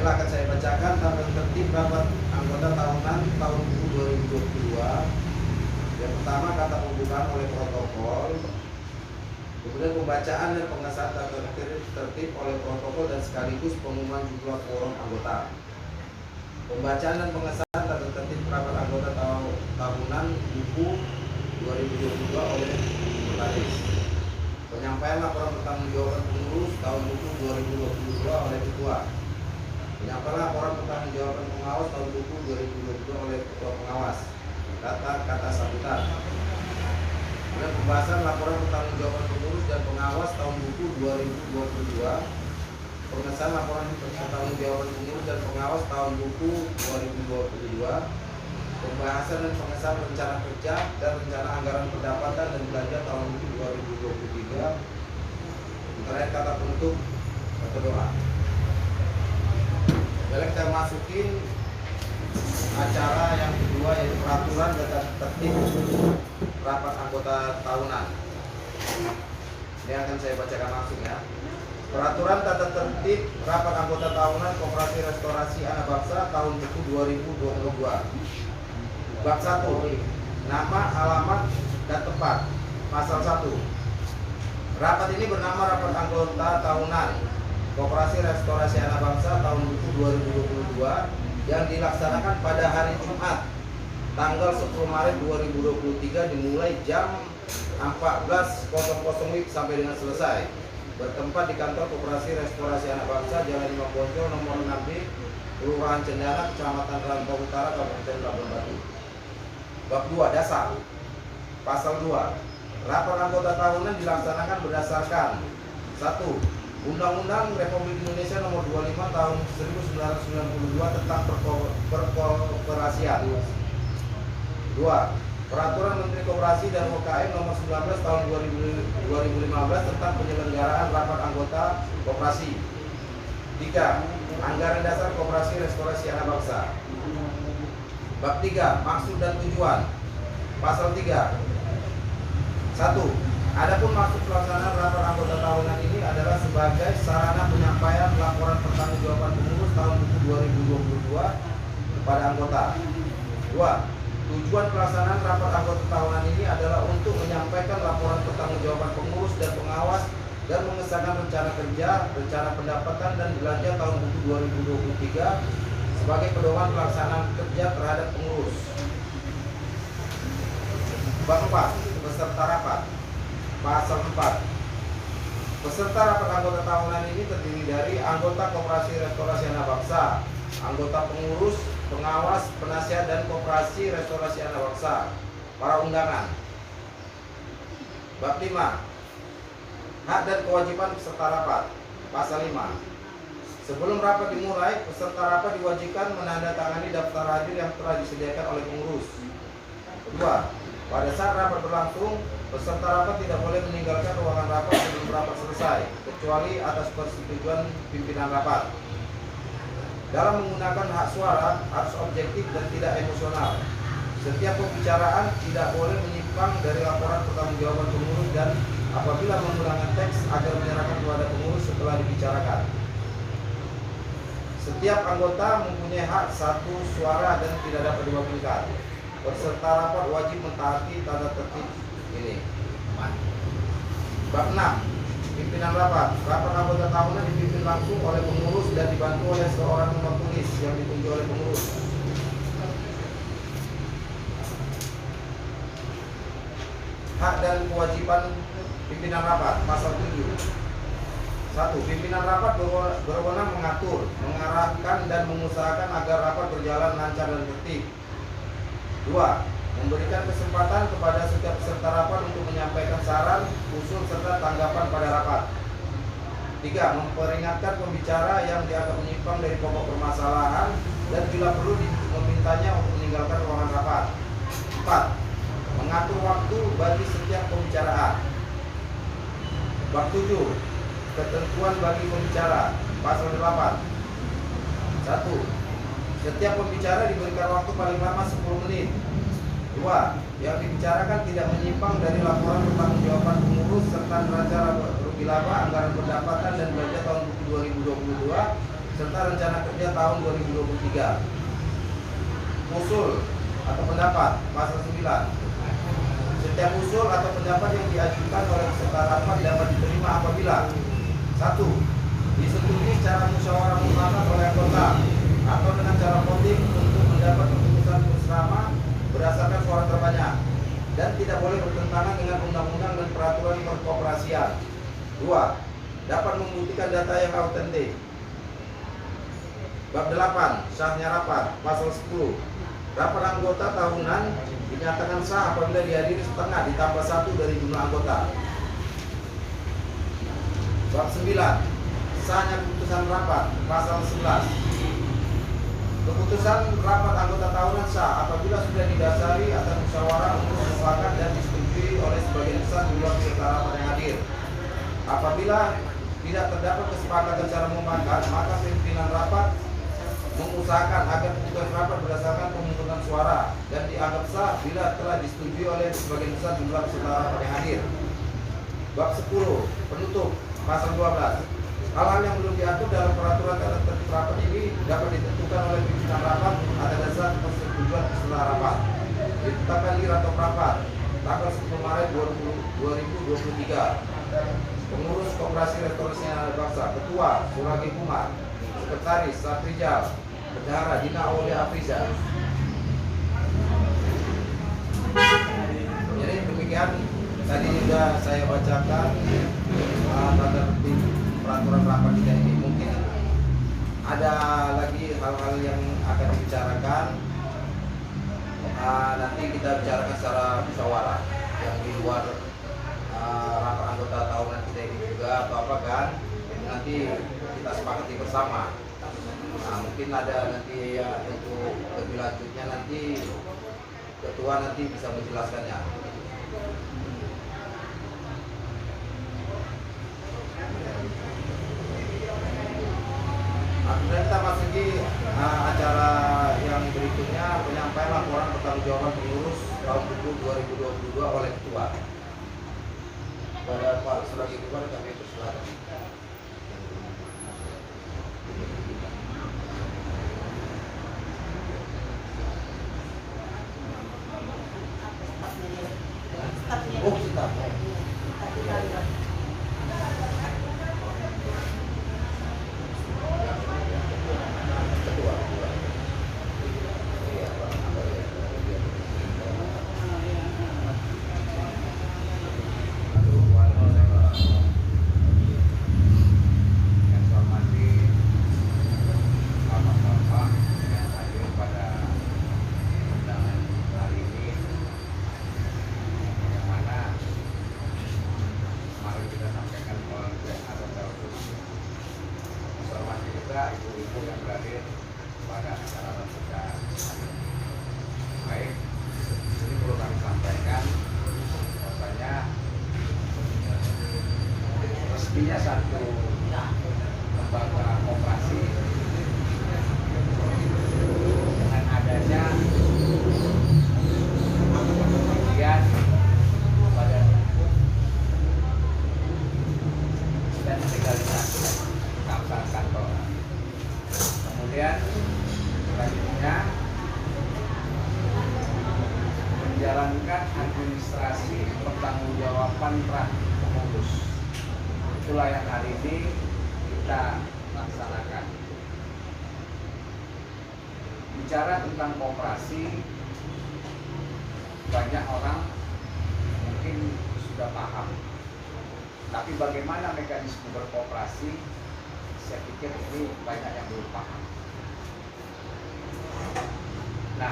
Baiklah, akan saya bacakan tata tertib rapat anggota tahunan tahun 2022. Yang pertama, kata pembukaan oleh protokol. Kemudian pembacaan dan pengesahan tata tertib oleh protokol dan sekaligus pengumuman jumlah quorum anggota. Pembacaan dan pengesahan tata tertib rapat anggota tahunan buku 2022 oleh Notaris. Penyampaian laporan pertanggungjawaban pengurus tahun buku 2022 oleh Ketua. Penyampaian laporan pertanggungjawaban pengawas tahun buku 2022 oleh Ketua Pengawas. Kata sambutan. Kemudian pembahasan laporan pertanggungjawaban pengurus dan pengawas tahun buku 2022. Pengesahan laporan pertanggungjawaban pengurus dan pengawas tahun buku 2022. Pembahasan dan pengesahan rencana kerja dan rencana anggaran pendapatan dan belanja tahun buku 2023. Terakhir kata penutup atau doa. Baik, kita masukin acara yang kedua, yaitu peraturan tata tertib rapat anggota tahunan. Ini akan saya bacakan langsung ya. Peraturan tata tertib rapat anggota tahunan Koperasi Restorasi Anak Bangsa tahun buku 2022. Bab 1. Nama, alamat, dan tempat. Pasal 1. Rapat ini bernama Rapat Anggota Tahunan Koperasi Restorasi Anak Bangsa tahun buku 2022 yang dilaksanakan pada hari Jumat tanggal 10 Maret 2023 dimulai jam 14.00 WIB sampai dengan selesai. Bertempat di kantor Koperasi Restorasi Anak Bangsa Jalan Imam Bonjol nomor 6B, Kelurahan Cendana, Kecamatan Rantau Utara, Kabupaten Labuan Batu. Bab 2. Dasar. Pasal 2. Rapat anggota tahunan dilaksanakan berdasarkan 1. Undang-Undang Republik Indonesia Nomor 25 Tahun 1992 tentang Perkoperasian. 2. Peraturan Menteri Koperasi dan UKM Nomor 19 Tahun 2015 tentang penyelenggaraan rapat anggota koperasi. 3. Anggaran dasar Koperasi Restorasi Anak Bangsa. Bab 3. Maksud dan tujuan. Pasal 3. 1. Adapun maksud pelaksanaan rapat anggota tahunan ini adalah sebagai sarana penyampaian laporan pertanggungjawaban pengurus tahun buku 2022 kepada anggota. 2. Tujuan pelaksanaan rapat anggota tahunan ini adalah untuk menyampaikan laporan pertanggungjawaban pengurus dan pengawas dan mengesahkan rencana kerja, rencana pendapatan dan belanja tahun buku 2023 sebagai pedoman pelaksanaan kerja terhadap pengurus. Bab 4. Peserta rapat. Pasal 4. Peserta rapat anggota tahunan ini terdiri dari anggota Koperasi Restorasi Anak Bangsa, anggota pengurus, pengawas, penasihat dan Koperasi Restorasi Anak Bangsa. Para undangan. Bab 5. Hak dan kewajiban peserta rapat. Pasal 5. Sebelum rapat dimulai, peserta rapat diwajibkan menandatangani daftar hadir yang telah disediakan oleh pengurus. Kedua, pada saat rapat berlangsung, peserta rapat tidak boleh meninggalkan ruangan rapat sebelum rapat selesai, kecuali atas persetujuan pimpinan rapat. Dalam menggunakan hak suara, harus objektif dan tidak emosional. Setiap pembicaraan tidak boleh menyimpang dari laporan pertanggungjawaban pengurus dan apabila menggunakan teks agar menyerahkan kepada pengurus setelah dibicarakan. Setiap anggota mempunyai hak satu suara dan tidak dapat diwakilkan. Peserta rapat wajib mentaati tata tertib ini. Bab 6. Pimpinan rapat. Rapat anggota tahunan dipimpin langsung oleh pengurus dan dibantu oleh seorang nomor tulis yang ditunjuk oleh pengurus. Hak dan kewajiban pimpinan rapat. Pasal 7. 1. Pimpinan rapat berwenang mengatur, mengarahkan dan mengusahakan agar rapat berjalan lancar dan tertib. 2. Memberikan kesempatan kepada setiap peserta rapat untuk menyampaikan saran, usul serta tanggapan pada rapat. 3. Memperingatkan pembicara yang dianggap menyimpang dari pokok permasalahan dan bila perlu memintanya untuk meninggalkan ruangan rapat. 4. Mengatur waktu bagi setiap pembicaraan. Bab 7. Ketentuan bagi pembicara. Pasal 8. 1. Setiap pembicara diberikan waktu paling lama 10 menit. 2. Yang dibicarakan tidak menyimpang dari laporan pertanggungjawaban pengurus serta neraca rugi laba, anggaran pendapatan dan belanja tahun 2022 serta rencana kerja tahun 2023. Usul atau pendapat pasal 9. Setiap usul atau pendapat yang diajukan oleh peserta rapat dapat diterima apabila 1. Disetujui secara musyawarah mufakat oleh anggota atau dengan cara voting untuk mendapat keputusan bersama berdasarkan suara terbanyak dan tidak boleh bertentangan dengan undang-undang dan peraturan perkoperasian. 2. Dapat membuktikan data yang autentik. Bab 8. Sahnya rapat. Pasal 10. Rapat anggota tahunan dinyatakan sah apabila dihadiri setengah ditambah 1 dari jumlah anggota. Bab 9. Sahnya keputusan rapat. Pasal 11. Keputusan rapat anggota tahunan sah apabila sudah didasari atas musyawarah untuk mufakat dan disetujui oleh sebagian besar jumlah peserta rapat yang hadir. Apabila tidak terdapat kesepakatan secara mufakat, maka pimpinan rapat mengusahakan agar keputusan rapat berdasarkan pemungutan suara dan dianggap sah bila telah disetujui oleh sebagian besar jumlah peserta rapat yang hadir. Bab 10. Penutup. Pasal 12. Hal-hal yang belum diatur dalam peraturan tata tertib rapat ini dapat ditentukan oleh pimpinan rapat atas dasar persetujuan peserta rapat. Ditetapkan di Ratop Rapat tanggal 10 Maret 2023. Pengurus Koperasi Restorasi Anak Bangsa, Ketua Suragi Umar, Sekretaris Satrijal, Bendahara Dina Aulia Afriza. Jadi demikian tadi sudah saya bacakan tata tertib peraturan rapat kita ini. Mungkin ada lagi hal-hal yang akan dibicarakan, nanti kita bicarakan secara musyawarah yang di luar rapat anggota tahunan kita ini juga atau apa kan, nanti kita sepakati bersama. Mungkin ada nanti ya, untuk lebih lanjutnya nanti ketua nanti bisa menjelaskannya. Kemudian kita masuki acara yang berikutnya, penyampaian laporan pertanggungjawaban pengurus tahun buku 2022 oleh ketua. Pada Pak Suragi Umar kami persilakan. Oh, kita. Ibu-ibu yang berhadir pada acara tersebut. Baik, ini perlu kami sampaikan bahwasanya resminya satu lembaga koperasi dengan adanya kemudian badan hukum dan legalisasi keabsahan kantor. Kemudian selanjutnya menjalankan administrasi pertanggungjawaban pengurus. Itulah yang hari ini kita laksanakan. Bicara tentang koperasi, banyak orang mungkin sudah paham. Tapi bagaimana mekanisme berkoperasi, saya pikir ini banyak yang belum paham. Nah,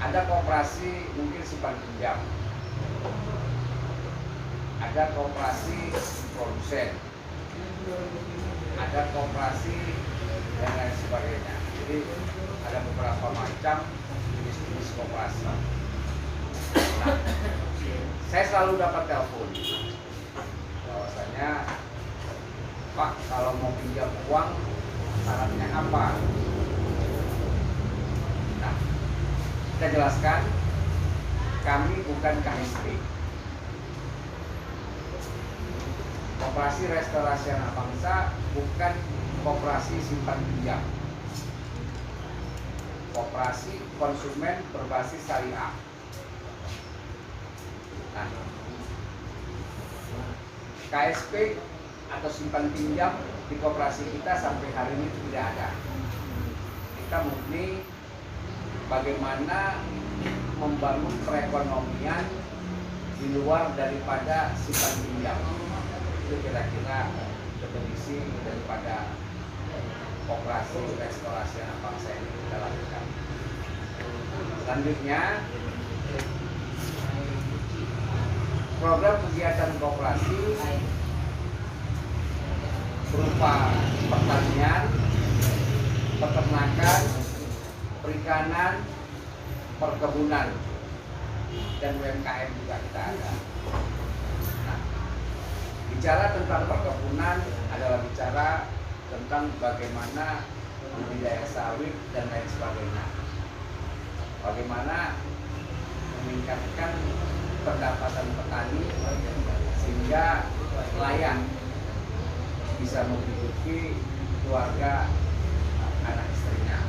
ada koperasi mungkin simpan pinjam, ada koperasi produsen, ada koperasi dan lain sebagainya. Jadi ada beberapa macam jenis-jenis koperasi. Nah, saya selalu dapat telepon bahwasanya, Pak, kalau mau pinjam uang syaratnya apa? Nah, kita jelaskan, kami bukan KSP. Koperasi Restorasi Anak Bangsa bukan koperasi simpan pinjam, koperasi konsumen berbasis syariah. Nah, KSP atau simpan pinjam di koperasi kita sampai hari ini tidak ada. Kita murni bagaimana membangun perekonomian di luar daripada simpan pinjam. Itu kira-kira definisi daripada koperasi restorasi anak bangsa ini kita lakukan. Selanjutnya, program kegiatan koperasi berupa pertanian, peternakan, perikanan, perkebunan, dan UMKM juga kita ada. Nah, bicara tentang perkebunan adalah bicara tentang bagaimana budidaya sawit dan lain sebagainya. Bagaimana meningkatkan pendapatan petani sehingga layak bisa menghidupi keluarga anak istrinya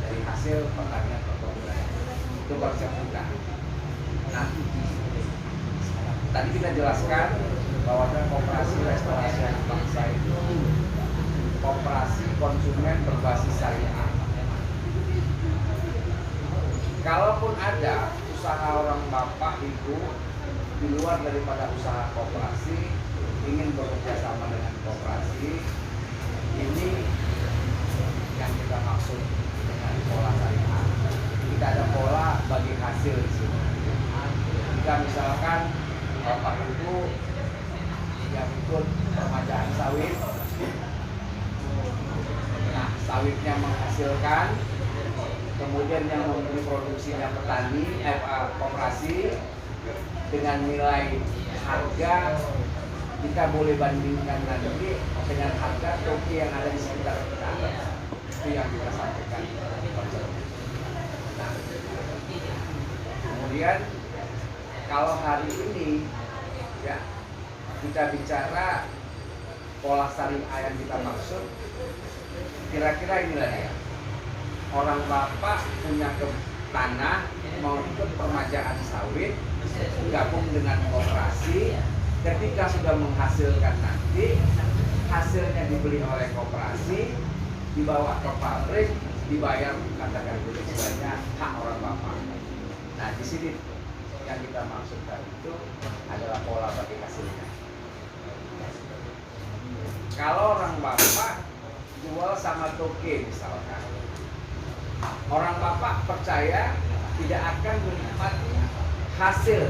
dari hasil pertanian perkebunan. Itu konsep kita. Nah, tadi kita jelaskan bahwa koperasi restorasi anak bangsa itu koperasi konsumen berbasis syariah. Kalaupun ada usaha orang bapak ibu di luar daripada usaha koperasi ingin bekerja sama dengan koperasi, ini yang kita maksud dengan pola syariah. Kita ada pola bagi hasil di sini. Jika misalkan bapak ibu yang ikut permajaan sawit, nah sawitnya menghasilkan, kemudian yang membeli produksinya petani, koperasi dengan nilai harga kita boleh bandingkan nanti dengan harga toki yang ada di sekitar kita. Itu yang kita sampaikan. Nah, kemudian kalau hari ini ya kita bicara pola syariah yang kita maksud, kira-kira inilah ya. Orang bapak punya tanah mau ikut permajaan sawit, gabung dengan koperasi. Ketika sudah menghasilkan nanti, hasilnya dibeli oleh koperasi, dibawa ke pabrik, dibayar katakan dulu istilahnya hak orang bapak. Nah di sini yang kita maksudkan itu adalah pola bagi hasilnya. Kalau orang bapak jual sama toke misalkan, orang bapak percaya tidak akan menikmati hasil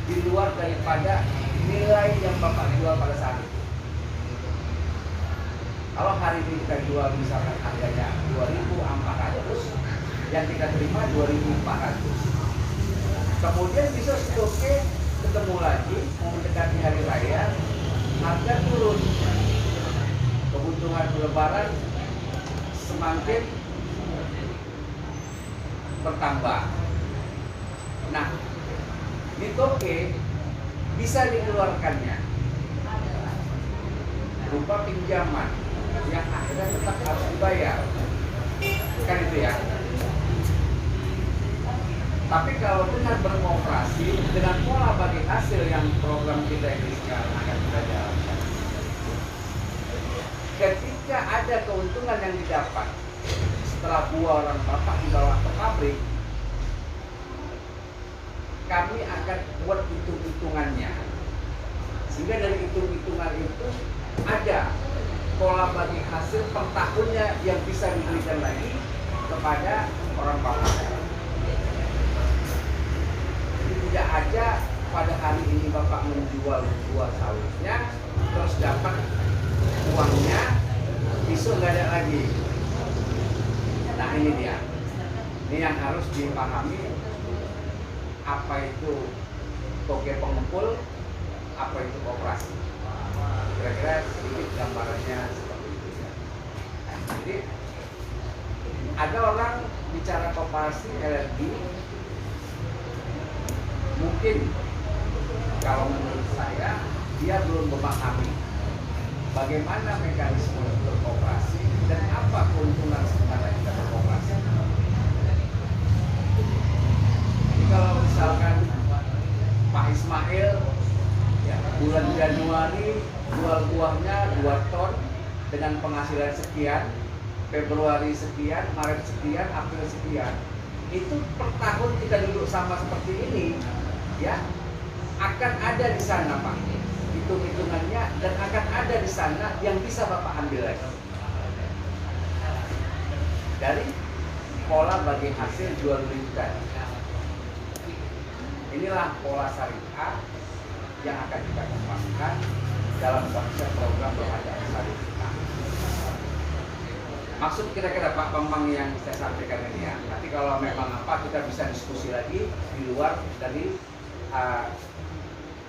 di luar daripada nilai yang bapak jual pada saat itu. Kalau hari ini kita jual misalkan harganya 2.400, yang kita terima 2.400. Kemudian bisa stoke ketemu lagi mau mendekati hari raya, harga turun. Kebutuhan lebaran semakin bertambah. Nah, di toke bisa dikeluarkannya berupa pinjaman yang akhirnya tetap harus dibayar, kan itu ya. Tapi kalau dengan berkooperasi dengan pola bagi hasil yang program kita ini sekarang akan kita jalankan, ketika ada keuntungan yang didapat setelah buah orang bapak dibawa ke pabrik, kami akan buat hitung-hitungannya sehingga dari hitung-hitungan itu ada pola bagi hasil per tahunnya yang bisa diberikan lagi kepada orang bapak. Jadi tidak aja pada hari ini bapak menjual buah sawitnya terus dapat uangnya, besok nggak ada lagi. Nah ini dia, ini yang harus dipahami. Apa itu toke pengumpul, apa itu koperasi. Kira-kira sedikit gambarannya seperti itu ya. Jadi ada orang bicara koperasi LLD, mungkin kalau menurut saya dia belum memahami bagaimana mekanisme berkooperasi dan apa keuntungan sebenarnya kita berkooperasi. Jadi kalau misalkan Pak Ismail ya, bulan Januari jual buahnya 2 ton dengan penghasilan sekian, Februari sekian, Maret sekian, April sekian, itu per tahun kita duduk sama seperti ini, ya akan ada di sana Pak hitung-hitungannya, dan akan ada di sana yang bisa Bapak ambil lagi dari pola bagi hasil jual beli tadi. Inilah pola syariah yang akan kita kembangkan dalam konsep program pengadaan syariah. Maksud kira-kira Pak Bambang yang saya sampaikan ini ya. Nanti kalau memang apa kita bisa diskusi lagi di luar dari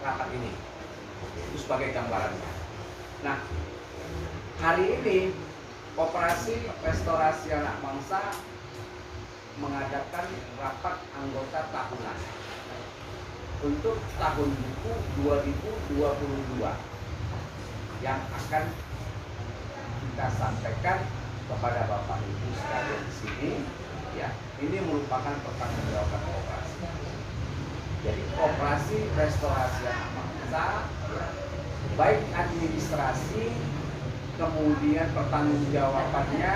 rapat ini. Itu sebagai gambarannya. Nah, hari ini Koperasi Restorasi Anak Bangsa mengadakan rapat anggota tahunan untuk tahun buku 2022 yang akan kita sampaikan kepada Bapak Ibu sekalian di sini. Ya, ini merupakan pertanggungjawaban koperasi. Jadi Koperasi Restorasi Anak Bangsa, ya, baik administrasi, kemudian pertanggungjawabannya,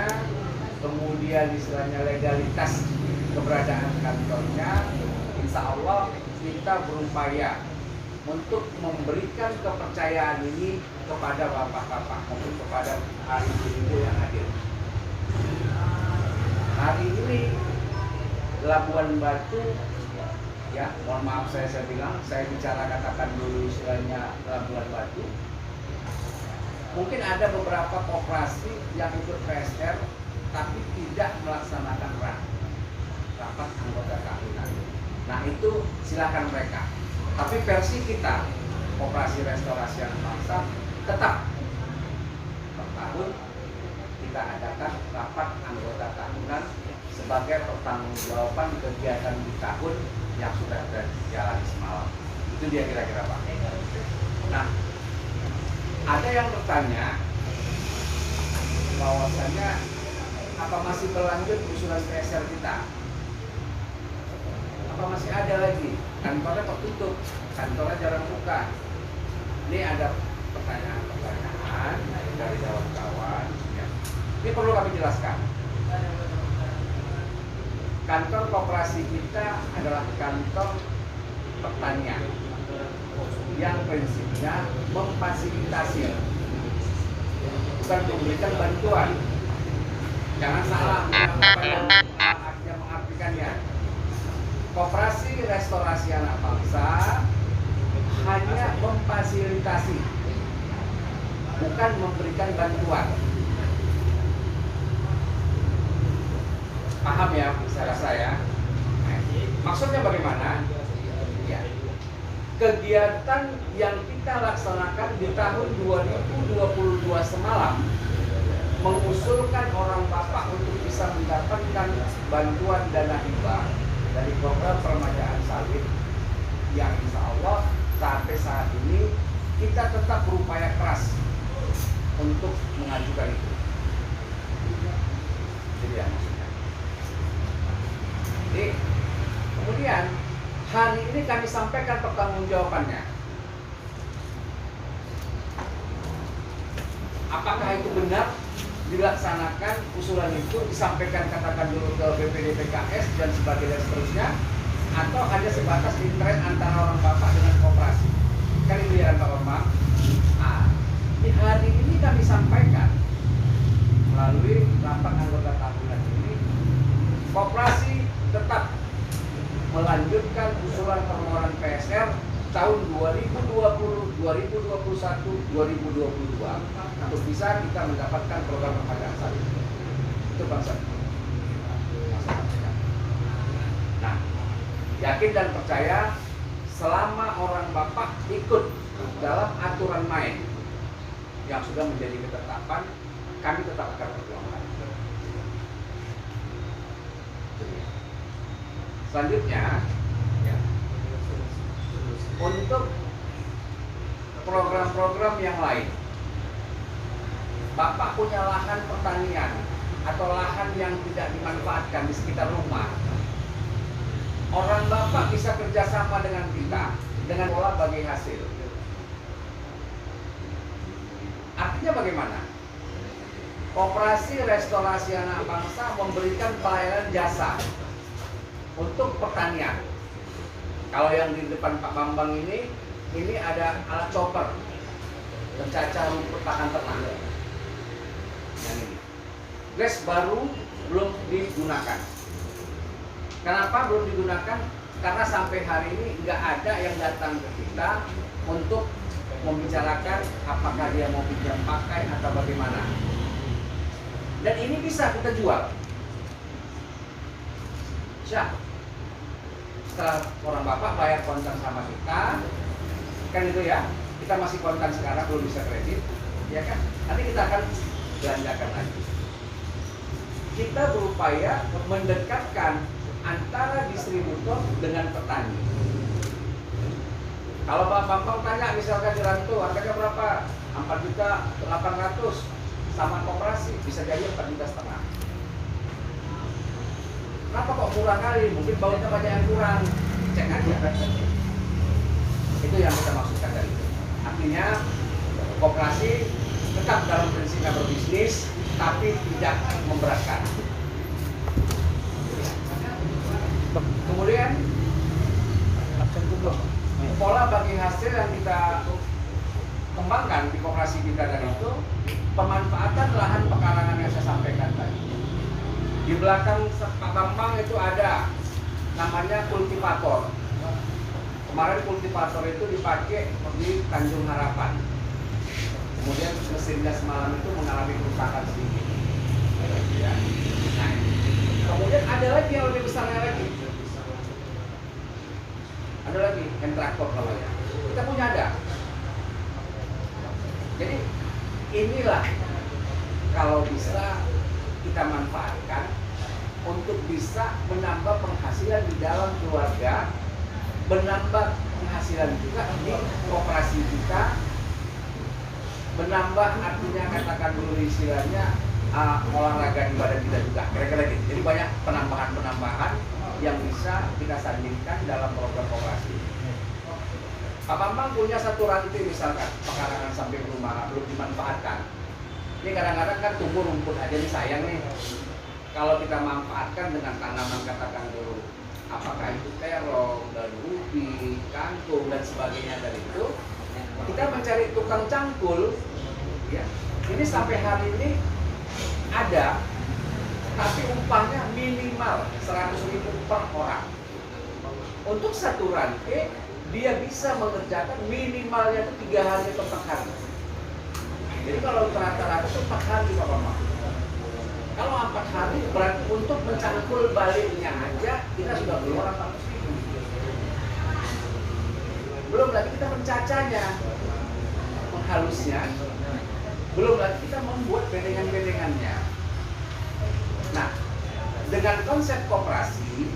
kemudian istilahnya legalitas keberadaan kantornya, insya Allah kita berupaya untuk memberikan kepercayaan ini kepada bapak-bapak maupun kepada ibu-ibu yang hadir. Hari ini Labuan Batu, ya mohon maaf saya bilang, saya bicara katakan dulu istilahnya Labuan Batu. Mungkin ada beberapa koperasi yang ikut PSR tapi tidak melaksanakan rapat anggota tahunan. Nah itu silakan mereka. Tapi versi kita, Koperasi Restorasi Anak Bangsa, tetap per tahun kita adakan rapat anggota tahunan sebagai pertanggungjawaban kegiatan di tahun yang sudah berjalan semalam. Itu dia kira-kira Pak. Nah, ada yang bertanya bahwasanya apa masih berlanjut usulan PSR kita? Apa masih ada lagi? Kantornya tertutup, kantornya jarang buka. Ini ada pertanyaan-pertanyaan dari kawan-kawan. Ya. Ini perlu kami jelaskan. Kantor koperasi kita adalah kantor pertanian yang prinsipnya memfasilitasi, bukan memberikan bantuan. Jangan salah yang mengartikannya. Koperasi Restorasi Anak Bangsa hanya memfasilitasi, bukan memberikan bantuan. Paham ya, saya rasa ya. Maksudnya bagaimana? Ya. Kegiatan yang kita laksanakan di tahun 2022 semalam mengusulkan orang bapak untuk bisa mendapatkan bantuan dana hibah dari program permajaan sawit yang insya Allah sampai saat ini kita tetap berupaya keras untuk mengajukan itu. Jadi ya maksudnya. Jadi kemudian hari ini kami sampaikan pertanggungjawabannya. Apakah itu benar dilaksanakan usulan itu, disampaikan katakan dulu ke BPD PKS dan sebagainya seterusnya, atau hanya sebatas intern antara orang bapak dengan koperasi? Kan itu ya Pak Bambang. Nah, di hari ini kami sampaikan melalui rapat anggota tahunan ini, koperasi tetap melanjutkan usulan permohonan PSR tahun 2020, 2021, 2022 untuk bisa kita mendapatkan program pengadaan sawit. Itu bangsa. Nah, yakin dan percaya selama orang bapak ikut dalam aturan main yang sudah menjadi ketetapan, kami tetap akan perjuangkan. Selanjutnya, ya, untuk program-program yang lain, Bapak punya lahan pertanian atau lahan yang tidak dimanfaatkan di sekitar rumah, orang Bapak bisa kerjasama dengan kita dengan pola bagi hasil. Artinya bagaimana? Koperasi Restorasi Anak Bangsa memberikan pelayanan jasa untuk pertanian. Kalau yang di depan Pak Bambang ini ada alat chopper pencacah rumput pakan ternak. Yang ini. Grass baru belum digunakan. Kenapa belum digunakan? Karena sampai hari ini nggak ada yang datang ke kita untuk membicarakan apakah dia mau pinjam pakai atau bagaimana. Dan ini bisa kita jual. Siap. Setelah orang Bapak bayar kontan sama kita, kan itu ya, kita masih kontan sekarang belum bisa kredit, ya kan? Nanti kita akan belanjakan lagi. Kita berupaya mendekatkan antara distributor dengan petani. Kalau Pak Bambang tanya misalkan di Rantu harganya berapa? 4.800.000 sama koperasi bisa jadi 4,5 juta. Kenapa kok murah kali? Mungkin bautnya banyak yang kurang. Cek aja. Itu yang kita maksudkan dari itu. Artinya koperasi tetap dalam prinsipnya berbisnis, tapi tidak memberatkan. Kemudian pola bagi hasil yang kita kembangkan di koperasi kita dari itu pemanfaatan lahan pekarangan yang saya sampaikan tadi. Di belakang Pak Bambang itu ada namanya kultivator. Kemarin kultivator itu dipakai di Tanjung Harapan. Kemudian mesinnya semalam itu mengalami kerusakan sedikit. Ya. Nah, kemudian ada lagi yang lebih besarnya lagi. Ada lagi hand traktor namanya. Kita punya ada. Jadi inilah kalau bisa kita manfaatkan untuk bisa menambah penghasilan di dalam keluarga, menambah penghasilan juga di koperasi kita, menambah artinya katakan dulu istilahnya olahraga di badan kita juga, kira-kira gitu. Jadi banyak penambahan-penambahan yang bisa kita sandingkan dalam program koperasi. Pak Bambang punya satu rantai misalkan pekarangan sampai rumah belum dimanfaatkan. Ini kadang-kadang kan tumbuh rumput aja nih sayang nih. Kalau kita manfaatkan dengan tanaman katakan dulu, apakah itu terong, dan ubi, kangkung dan sebagainya dari itu, kita mencari tukang cangkul. Ya, ini sampai hari ini ada, tapi upahnya minimal 100.000 per orang. Untuk satu rantai dia bisa mengerjakan minimalnya itu 3 hari atau 4 hari. Jadi kalau rata-rata itu 4 hari Pak Bambang. Kalau 4 hari berarti untuk mencangkul baliknya aja kita sudah keluar 400.000. Belum lagi kita mencacanya, menghalusnya, belum lagi kita membuat bedengan-bedengannya. Nah, dengan konsep koperasi,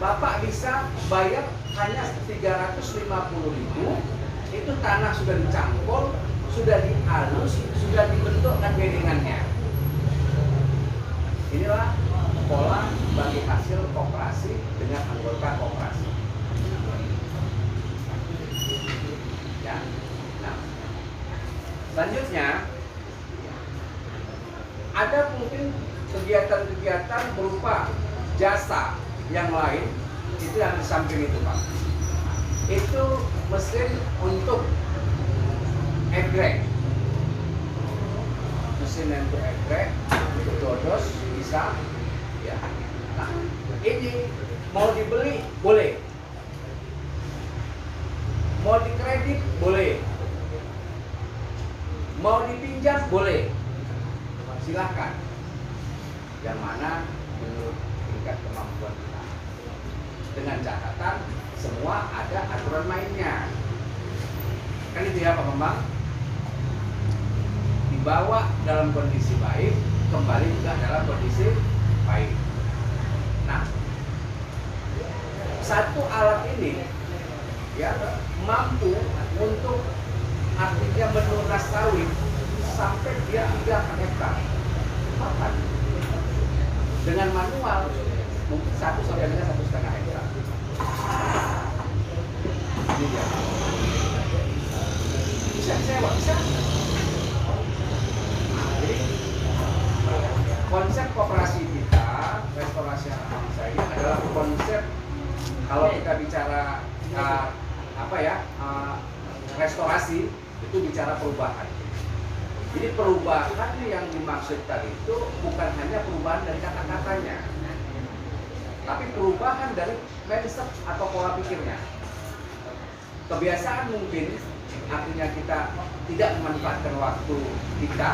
Bapak bisa bayar hanya 350.000, itu tanah sudah dicangkul, sudah dihalus, sudah dibentukkan bedengannya. Inilah pola bagi hasil koperasi dengan anggota koperasi. Ya. Nah, selanjutnya ada mungkin kegiatan-kegiatan berupa jasa yang lain, itu yang di samping itu Pak. Itu mesin untuk egrek, mesin untuk egrek, untuk dodos bisa, ya. Nah, ini mau dibeli boleh, mau dikredit boleh, mau dipinjam boleh, silahkan. Yang mana menurut tingkat kemampuan kita. Dengan catatan semua ada aturan mainnya. Kan itu ya Pak Bambang. Dibawa dalam kondisi baik, kembali juga dalam kondisi baik. Nah, satu alat ini ya mampu untuk artinya menuras sawit sampai dia Dengan manual mungkin 1 sampai dengan 1,5 hektar. Ini dia. Bisa disewa, bisa. Jadi konsep koperasi kita, restorasi anak bangsa ini adalah konsep kalau kita bicara restorasi itu bicara perubahan. Jadi perubahan yang dimaksud tadi itu bukan hanya perubahan dari kata-katanya, tapi perubahan dari mindset atau pola pikirnya. Kebiasaan mungkin artinya kita tidak memanfaatkan waktu kita,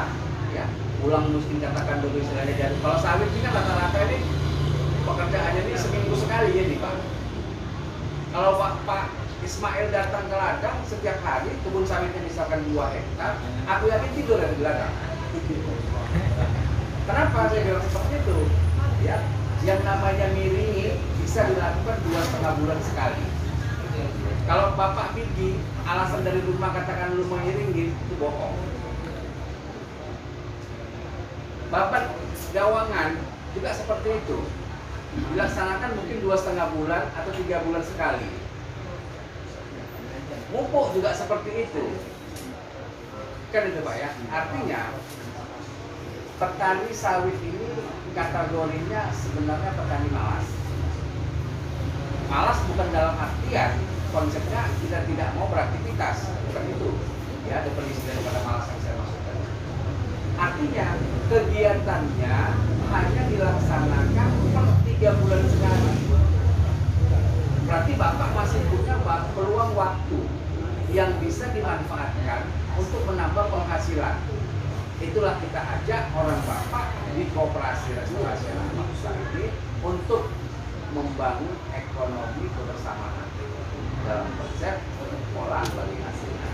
ya. Ulang mesti katakan dulu istilahnya. Jadi kalau sawit ini kan rata-rata ini pekerjaannya ini seminggu sekali ya nih Pak. Kalau Pak Ismail datang ke ladang setiap hari, kebun sawitnya misalkan 2 hektar, aku yakin tidur di ladang. Kenapa saya bilang seperti itu? Ya, yang namanya miringi bisa dilakukan 2,5 bulan sekali. Kalau Bapak gigi, alasan dari rumah katakan lu mengiringi, itu bohong. Bapak gawangan juga seperti itu, dilaksanakan mungkin 2,5 bulan atau 3 bulan sekali. Mupuk juga seperti itu, kan itu Pak ya. Artinya petani sawit ini kategorinya sebenarnya petani malas. Malas bukan dalam artian konsepnya kita tidak mau beraktivitas, bukan itu. Ya, definisi daripada malas yang saya maksudkan. Artinya kegiatannya hanya dilaksanakan per 3 bulan sekali. Berarti Bapak masih punya peluang waktu yang bisa dimanfaatkan untuk menambah penghasilan. Itulah kita ajak orang Bapak di Koperasi Restorasi Anak Bangsa ini untuk membangun ekonomi kebersamaan dalam konsep pola bagi hasilnya.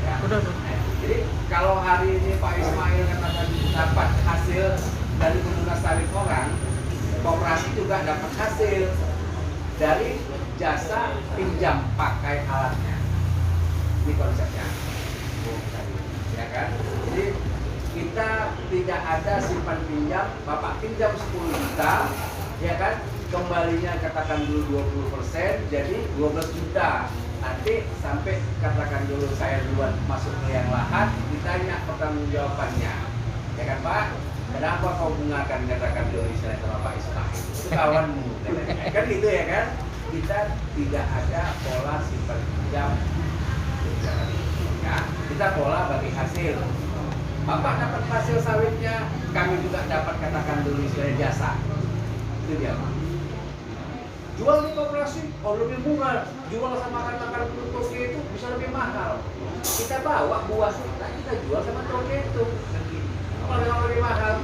Ya. Jadi kalau hari ini Pak Ismail katakan dapat hasil dari pengguna sawit orang, koperasi juga dapat hasil dari jasa pinjam pakai alatnya. Ini konsepnya, ya kan? Jadi kita tidak ada simpan pinjam, Bapak pinjam 10 juta, ya kan? Kembalinya katakan dulu 20%, jadi 12 juta. Nanti sampai katakan dulu saya duluan masuk ke yang lahan, ditanya pertanggungjawabannya, ya kan Pak? Kenapa kau bungakan katakan dulu istilah sama Pak Ismail? Itu kawanmu, kan gitu ya kan? Kita tidak ada pola simpan pinjam, ya. Kita pola bagi hasil. Bapak dapat hasil sawitnya, kami juga dapat katakan dulu istilah jasa. Itu dia Pak. Jual di koperasi, oh lebih murah. Jual sama katakan toge itu bisa lebih mahal. Kita bawa buah kita jual sama toge itu. Kalau lebih mahal.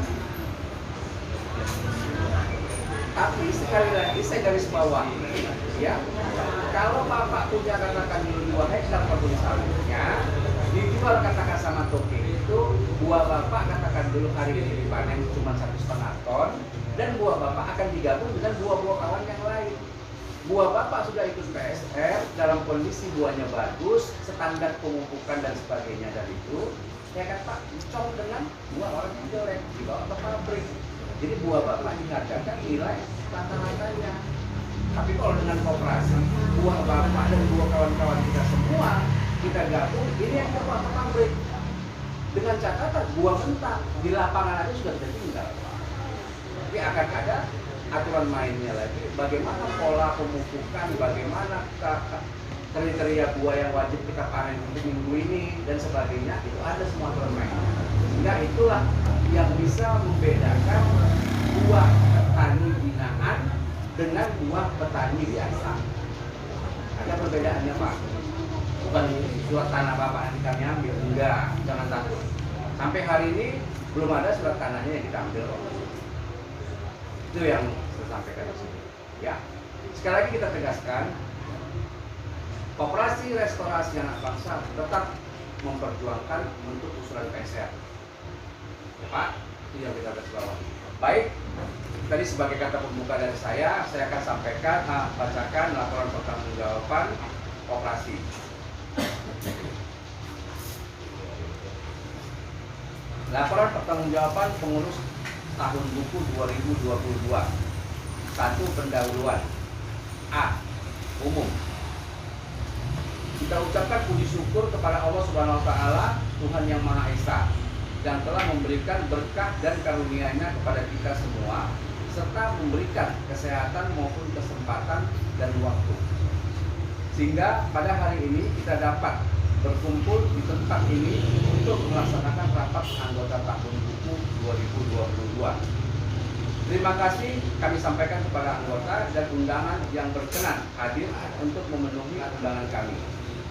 Tapi sekali lagi saya garis bawah, ya. Kalau Bapak punya katakan dulu 2 hektar kebun sawitnya, dijual katakan sama toge itu, buah Bapak katakan dulu hari ini dipanen cuma 1,5 ton. Dan buah Bapak akan digabung dengan buah-buah kawan yang lain. Buah Bapak sudah ikut PSR, dalam kondisi buahnya bagus, standar pemupukan dan sebagainya dari itu, ya kan Pak, dicong dengan buah orang yang jelek, dibawa ke pabrik. Jadi buah Bapak dihargakan nilai rata-ratanya. Tapi kalau dengan koperasi, buah Bapak dan buah kawan-kawan kita semua, kita gabung, ini yang dibawa ke pabrik. Dengan catatan buah mentah, di lapangan aja sudah bisa tinggal. Tapi akan ada aturan mainnya lagi, bagaimana pola pemupukan, bagaimana kriteria buah yang wajib kita panen untuk minggu ini dan sebagainya, itu ada semua aturan mainnya. Sehingga itulah yang bisa membedakan buah petani binaan dengan buah petani biasa. Ada perbedaannya Pak. Bukan surat tanah Bapak nanti kami ambil, enggak, jangan takut. Sampai hari ini belum ada surat tanahnya yang kita ambil. Itu yang saya sampaikan di sini. Ya, sekali lagi kita tegaskan, Koperasi Restorasi Anak Bangsa tetap memperjuangkan untuk usulan PSR. Ya Pak, itu yang kita garis bawah. Baik, tadi sebagai kata pembuka dari saya akan sampaikan, bacakan laporan pertanggungjawaban koperasi. Laporan pertanggungjawaban pengurus tahun buku 2022. 1. Pendahuluan. A. Umum. Kita ucapkan puji syukur kepada Allah Subhanahu wa taala, Tuhan yang Maha Esa, yang telah memberikan berkah dan karunia-Nya kepada kita semua, serta memberikan kesehatan maupun kesempatan dan waktu. Sehingga pada hari ini kita dapat berkumpul di tempat ini untuk melaksanakan rapat anggota tahun buku 2022. Terima kasih kami sampaikan kepada anggota dan undangan yang berkenan hadir untuk memenuhi undangan kami,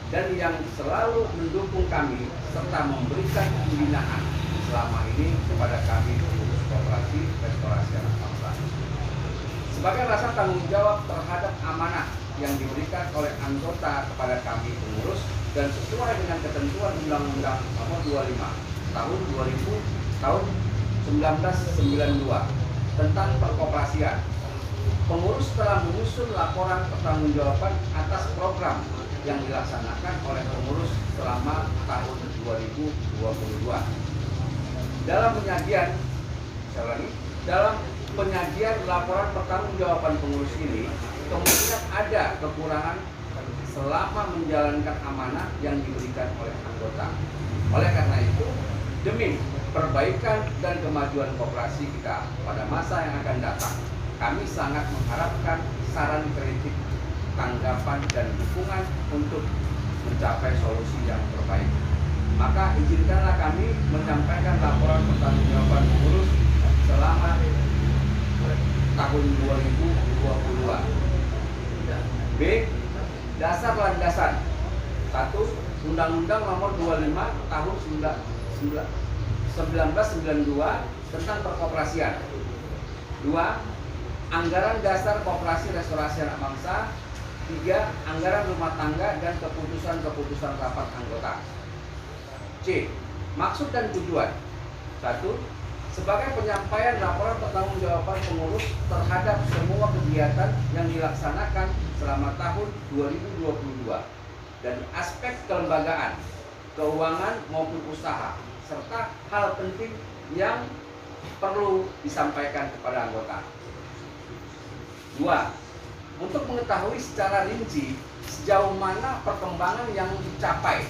dan yang selalu mendukung kami serta memberikan pembinaan selama ini kepada kami pengurus Koperasi Restorasi Anak Bangsa. Sebagai rasa tanggung jawab terhadap amanah yang diberikan oleh anggota kepada kami pengurus dan sesuai dengan ketentuan Undang-Undang Nomor 25 Tahun 1992 tentang perkoperasian, pengurus telah menyusun laporan pertanggungjawaban atas program yang dilaksanakan oleh pengurus selama tahun 2022. Dalam penyajian laporan pertanggungjawaban pengurus ini, kemungkinan ada kekurangan selama menjalankan amanah yang diberikan oleh anggota. Oleh karena itu, demi perbaikan dan kemajuan koperasi kita pada masa yang akan datang, kami sangat mengharapkan saran kritik, tanggapan, dan dukungan untuk mencapai solusi yang terbaik. Maka izinkanlah kami menyampaikan laporan pertanggungjawaban pengurus selama tahun 2022. B. Dasar landasan. 1. Undang-Undang Nomor 25 Tahun 1992 tentang perkoperasian. 2. Anggaran dasar Koperasi Restorasi Anak Bangsa. 3. Anggaran rumah tangga dan keputusan-keputusan rapat anggota. C. Maksud dan tujuan. 1. Sebagai penyampaian laporan pertanggungjawaban pengurus terhadap semua kegiatan yang dilaksanakan selama tahun 2022 dari aspek kelembagaan, keuangan maupun usaha, serta hal penting yang perlu disampaikan kepada anggota. 2. Untuk mengetahui secara rinci sejauh mana perkembangan yang dicapai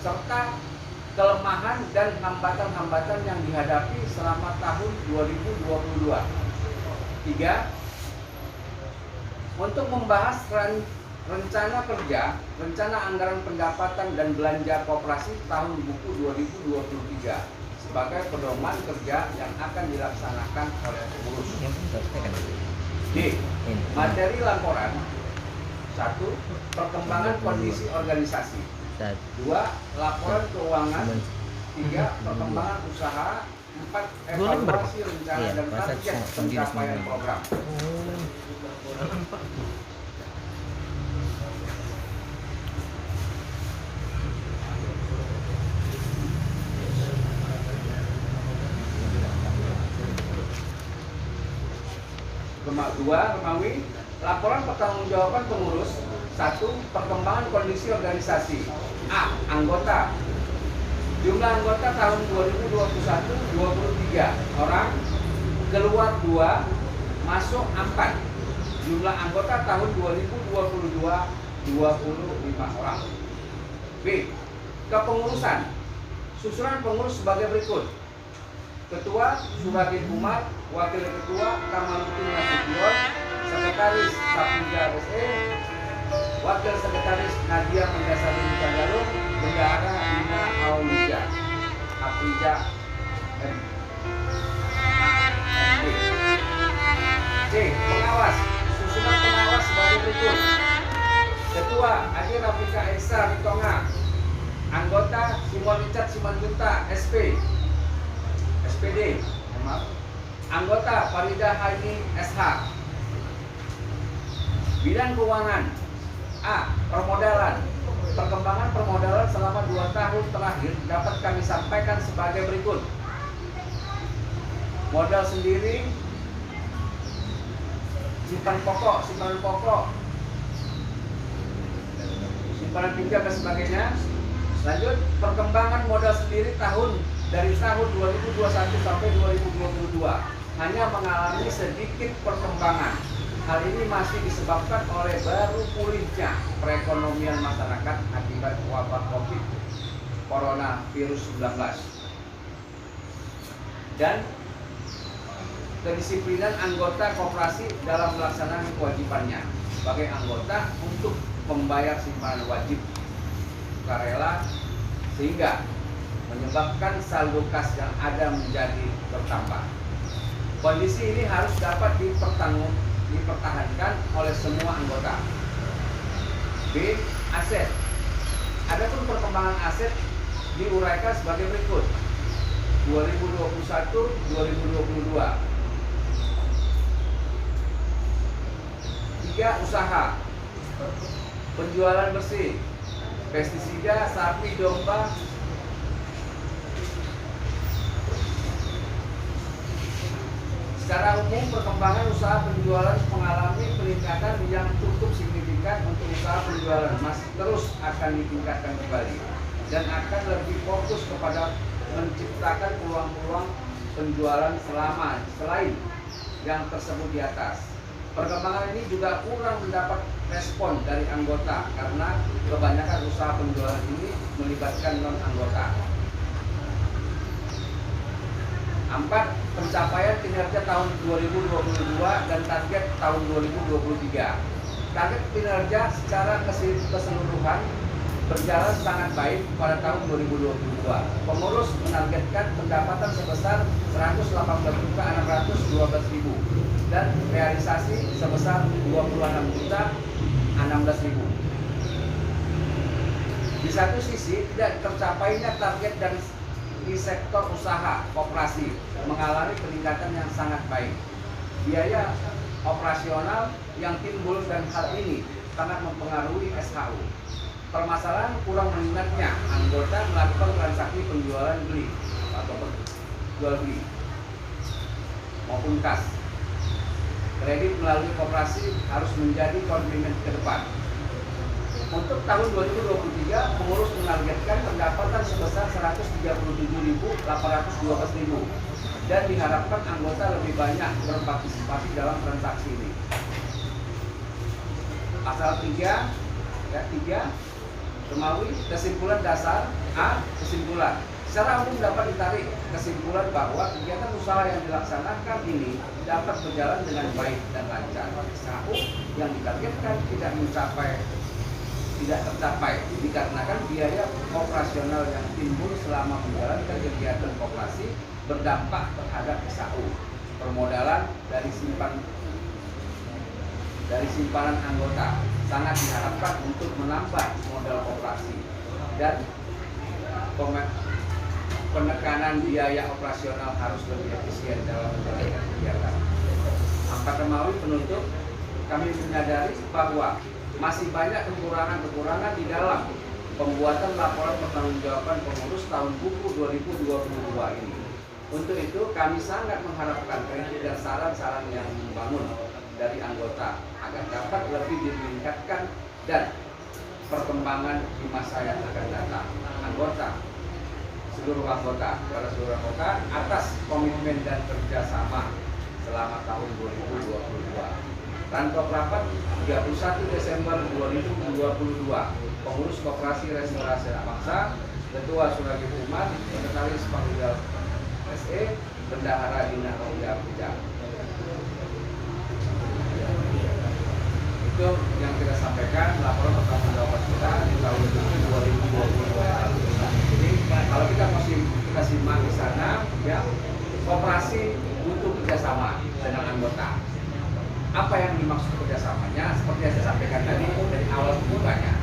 serta kelemahan dan hambatan-hambatan yang dihadapi selama tahun 2022. 3. Untuk membahas rencana kerja, rencana anggaran pendapatan dan belanja koperasi tahun buku 2023 sebagai pedoman kerja yang akan dilaksanakan oleh pengurus. D. Materi laporan. 1. Perkembangan kondisi organisasi. 2. Laporan keuangan. 3. Perkembangan usaha. 4. Evaluasi rencana dan target pencapaian program. Romawi, laporan pertanggungjawaban pengurus. 1. Perkembangan kondisi organisasi. A. Anggota. Jumlah anggota tahun 2021 23 orang, keluar 2, masuk 4. Jumlah anggota tahun 2022 25 orang. B. Kepengurusan. Susunan pengurus sebagai berikut. Ketua Subagin Umar, Wakil Ketua Kamaluddin Nasution, Sekretaris Saprija SE, Wakil Sekretaris Nadia Mendasari Canggalung, Bendahara Dina Aulija, Afrija MD. C. Pengawas. Susunan pengawas sebagai berikut. Ketua Adi Rafika Esa Ritonga, anggota Simon Richard Simanjunta SP, SPD, anggota Farida Haini SH. Bidang keuangan. A. Permodalan. Perkembangan permodalan selama 2 tahun terakhir dapat kami sampaikan sebagai berikut. Modal sendiri, simpanan pokok, simpanan pinjam dan sebagainya. Lanjut, perkembangan modal sendiri tahun dari tahun 2021 sampai 2022 hanya mengalami sedikit perkembangan. Hal ini masih disebabkan oleh baru pulihnya perekonomian masyarakat akibat wabah COVID coronavirus 19 dan kedisiplinan anggota koperasi dalam melaksanakan kewajibannya sebagai anggota untuk membayar simpanan wajib sukarela sehingga menyebabkan saldo kas yang ada menjadi bertambah. Kondisi ini harus dapat dipertahankan oleh semua anggota. B. Aset. Adapun perkembangan aset diuraikan sebagai berikut. 2021-2022. 3. Usaha. Penjualan bersih, pestisida, sapi, domba, secara umum perkembangan usaha penjualan mengalami peningkatan yang cukup signifikan. Untuk usaha penjualan masih terus akan ditingkatkan kembali dan akan lebih fokus kepada menciptakan peluang-peluang penjualan selain yang tersebut di atas. Perkembangan ini juga kurang mendapat respon dari anggota karena kebanyakan usaha penjualan ini melibatkan non-anggota. 4. Pencapaian kinerja tahun 2022 dan target tahun 2023. Target kinerja secara keseluruhan berjalan sangat baik pada tahun 2022. Pengurus menargetkan pendapatan sebesar 118.612.000 dan realisasi sebesar 26.016.000. Di satu sisi tidak tercapainya target di sektor usaha koperasi mengalami peningkatan yang sangat baik. Biaya operasional yang timbul dan hal ini sangat mempengaruhi SHU. Permasalahan kurang minatnya anggota melakukan transaksi penjualan beli atau jual beli maupun kas. Kredit melalui koperasi harus menjadi komitmen ke depan. Untuk tahun 2023, pengurus menargetkan pendapatan sebesar 137.812.000 dan diharapkan anggota lebih banyak berpartisipasi dalam transaksi ini. Pasal 3, Romawi, kesimpulan dasar. A. Kesimpulan. Secara umum dapat ditarik kesimpulan bahwa kegiatan usaha yang dilaksanakan ini dapat berjalan dengan baik dan lancar. SHU yang ditargetkan tidak tercapai dikarenakan biaya operasional yang timbul selama menjalankan kegiatan koperasi berdampak terhadap SHU. Permodalan dari simpanan anggota sangat diharapkan untuk menambah modal koperasi dan penekanan biaya operasional harus lebih efisien dalam menjalankan kegiatan. 4. Romawi penutup, kami menyadari bahwa masih banyak kekurangan di dalam pembuatan laporan pertanggungjawaban pengurus tahun buku 2022 ini. Untuk itu kami sangat mengharapkan kritik dan saran-saran yang membangun dari anggota agar dapat lebih ditingkatkan dan perkembangan di masa yang akan datang. Seluruh anggota atas komitmen dan kerjasama selama tahun 2022. Rantok rapat 31 Desember 2022. Pengurus Koperasi Restorasi Anak Bangsa, Ketua Suragi Umat, Sekretaris Panggilan SE, Bendahara Dina Rohia Puja. Itu yang kita sampaikan laporan pertanggungjawaban kita di tahun 2022. Jadi kalau kita simak di sana, ya, koperasi butuh kerjasama dengan anggota. Apa yang dimaksud kerjasamanya? Seperti yang saya sampaikan tadi dari awal pembukanya,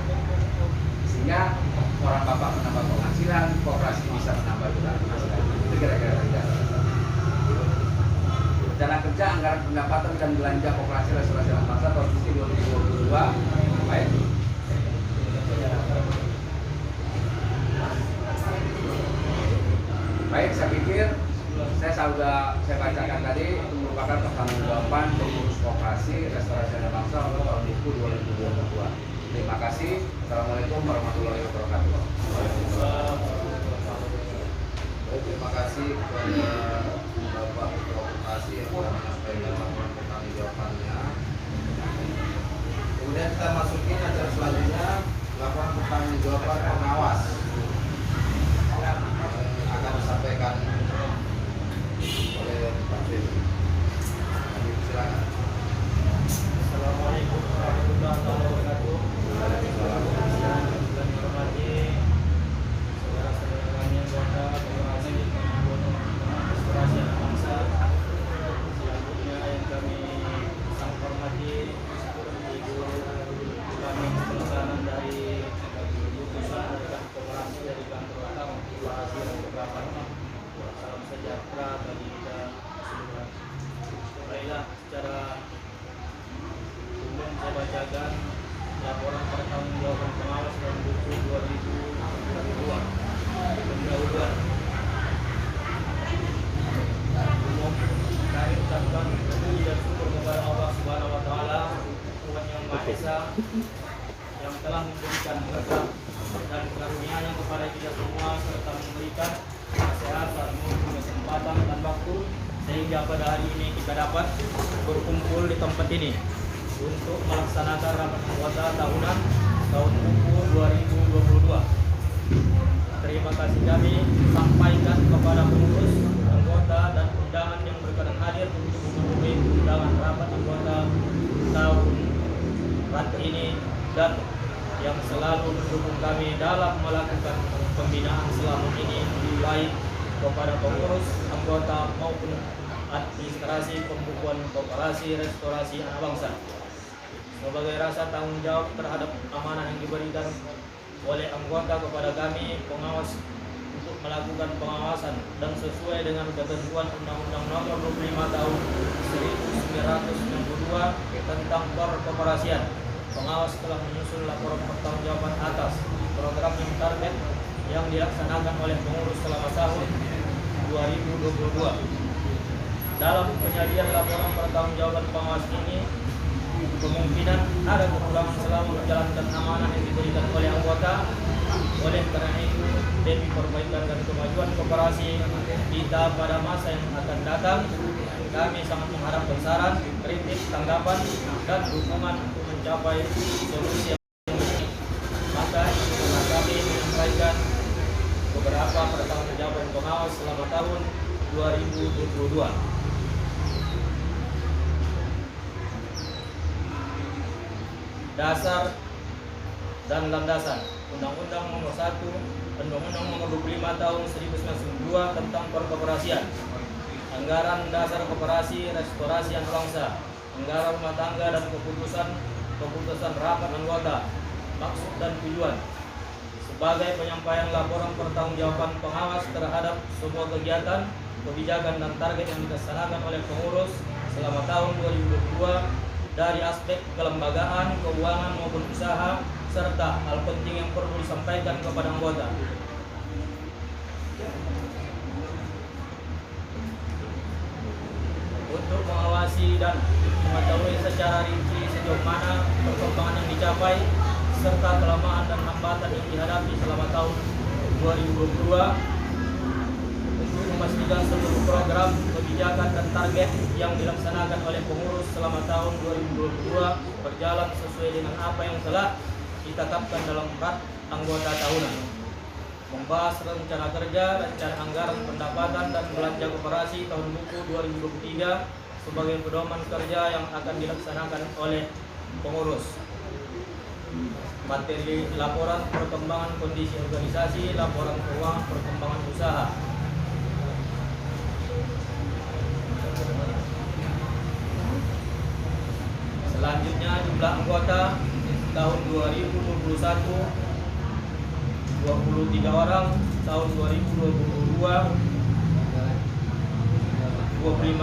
sehingga orang bapak menambah penghasilan, koperasi bisa menambah juga penghasilan. Itu kira-kira kerja. Rencana kerja anggaran pendapatan dan belanja koperasi restorasi anak bangsa tahun 2022. Baik. Baik, saya pikir saya bacakan tadi itu merupakan pertanggungjawaban pengurus koperasi restorasi anak bangsa untuk tahun buku 2022. Terima kasih. Assalamualaikum warahmatullahi wabarakatuh. Terima kasih kepada Bapak Ketua Koperasi yang telah menyampaikan laporan pertanggungjawabannya. Kemudian kita masukin acara selanjutnya, laporan pertanggungjawaban pengawas akan disampaikan oleh Pak Febri. Silakan. Assalamualaikum warahmatullahi wabarakatuh. Yang dihormati saudara-saudara kami anggota Koperasi Restoran Anak Bangsa. Selanjutnya yang kami sangat hormati Ibu kami pelaksanaan dari utusan dari Koperasi dari kantor utama Koperasi dan beberapa salam sejahtera bagi kita semua. Baiklah, secara umum saya bacakan laporan pertanggungjawaban pengawas dalam buku 2022 pendahuluan. Umum kami ucapkan puji dan syukur kepada Allah Subhanahu wa taala, Tuhan yang Maha Esa, yang telah memberikan berkah dan karunia-Nya kepada kita semua serta memberikan kesehatan maupun kesempatan dan waktu sehingga pada hari ini kita dapat berkumpul di tempat ini untuk melaksanakan rapat anggota tahunan tahun buku 2022. Terima kasih kami sampaikan kepada pengurus, anggota dan undangan yang berkenan hadir untuk memenuhi undangan rapat anggota tahun ini dan yang selalu mendukung kami dalam melakukan pembinaan selama ini, baik kepada pengurus, anggota maupun administrasi pembukuan Koperasi Restorasi Anak Bangsa. Sebagai rasa tanggung jawab terhadap amanah yang diberikan oleh anggota kepada kami pengawas untuk melakukan pengawasan dan sesuai dengan ketentuan Undang-Undang Nomor 25 Tahun 1992 tentang Perkoperasian, pengawas telah menyusun laporan pertanggungjawaban atas program yang target yang dilaksanakan oleh pengurus selama tahun 2022. Dalam penyajian laporan pertanggungjawaban pengawas ini, kemungkinan ada kekurangan selama menjalankan amanah yang diberikan oleh anggota. Oleh karena itu, demi perbaikan dan kemajuan koperasi kita pada masa yang akan datang, kami sangat mengharapkan saran, kritik, tanggapan, dan dukungan untuk mencapai solusi yang baik. Maka kami menyampaikan beberapa pertanggungjawaban pengawas selama tahun 2022. Dasar dan landasan Undang-Undang Nomor 1, Undang-Undang Nomor 25 Tahun 1992 tentang Perkoperasian. Anggaran dasar koperasi restorasi anak bangsa, anggaran rumah tangga dan keputusan rapat anggota, maksud dan tujuan. Sebagai penyampaian laporan pertanggungjawaban pengawas terhadap semua kegiatan, kebijakan dan target yang dilaksanakan oleh pengurus selama tahun 2022 dari aspek kelembagaan, keuangan maupun usaha, serta hal penting yang perlu disampaikan kepada anggota. Untuk mengawasi dan mengetahui secara rinci sejauh mana perkembangan yang dicapai serta kelemahan dan hambatan yang dihadapi selama tahun 2022, untuk memastikan seluruh program, kebijakan dan target yang dilaksanakan oleh pengurus selama tahun 2022 berjalan sesuai dengan apa yang telah ditetapkan dalam empat anggota tahunan. Membahas rencana kerja, rencana anggaran pendapatan dan belanja koperasi tahun buku 2023 sebagai pedoman kerja yang akan dilaksanakan oleh pengurus. Materi laporan perkembangan kondisi organisasi, laporan keuangan perkembangan usaha. Selanjutnya jumlah anggota tahun 2021 23 orang, tahun 2022 25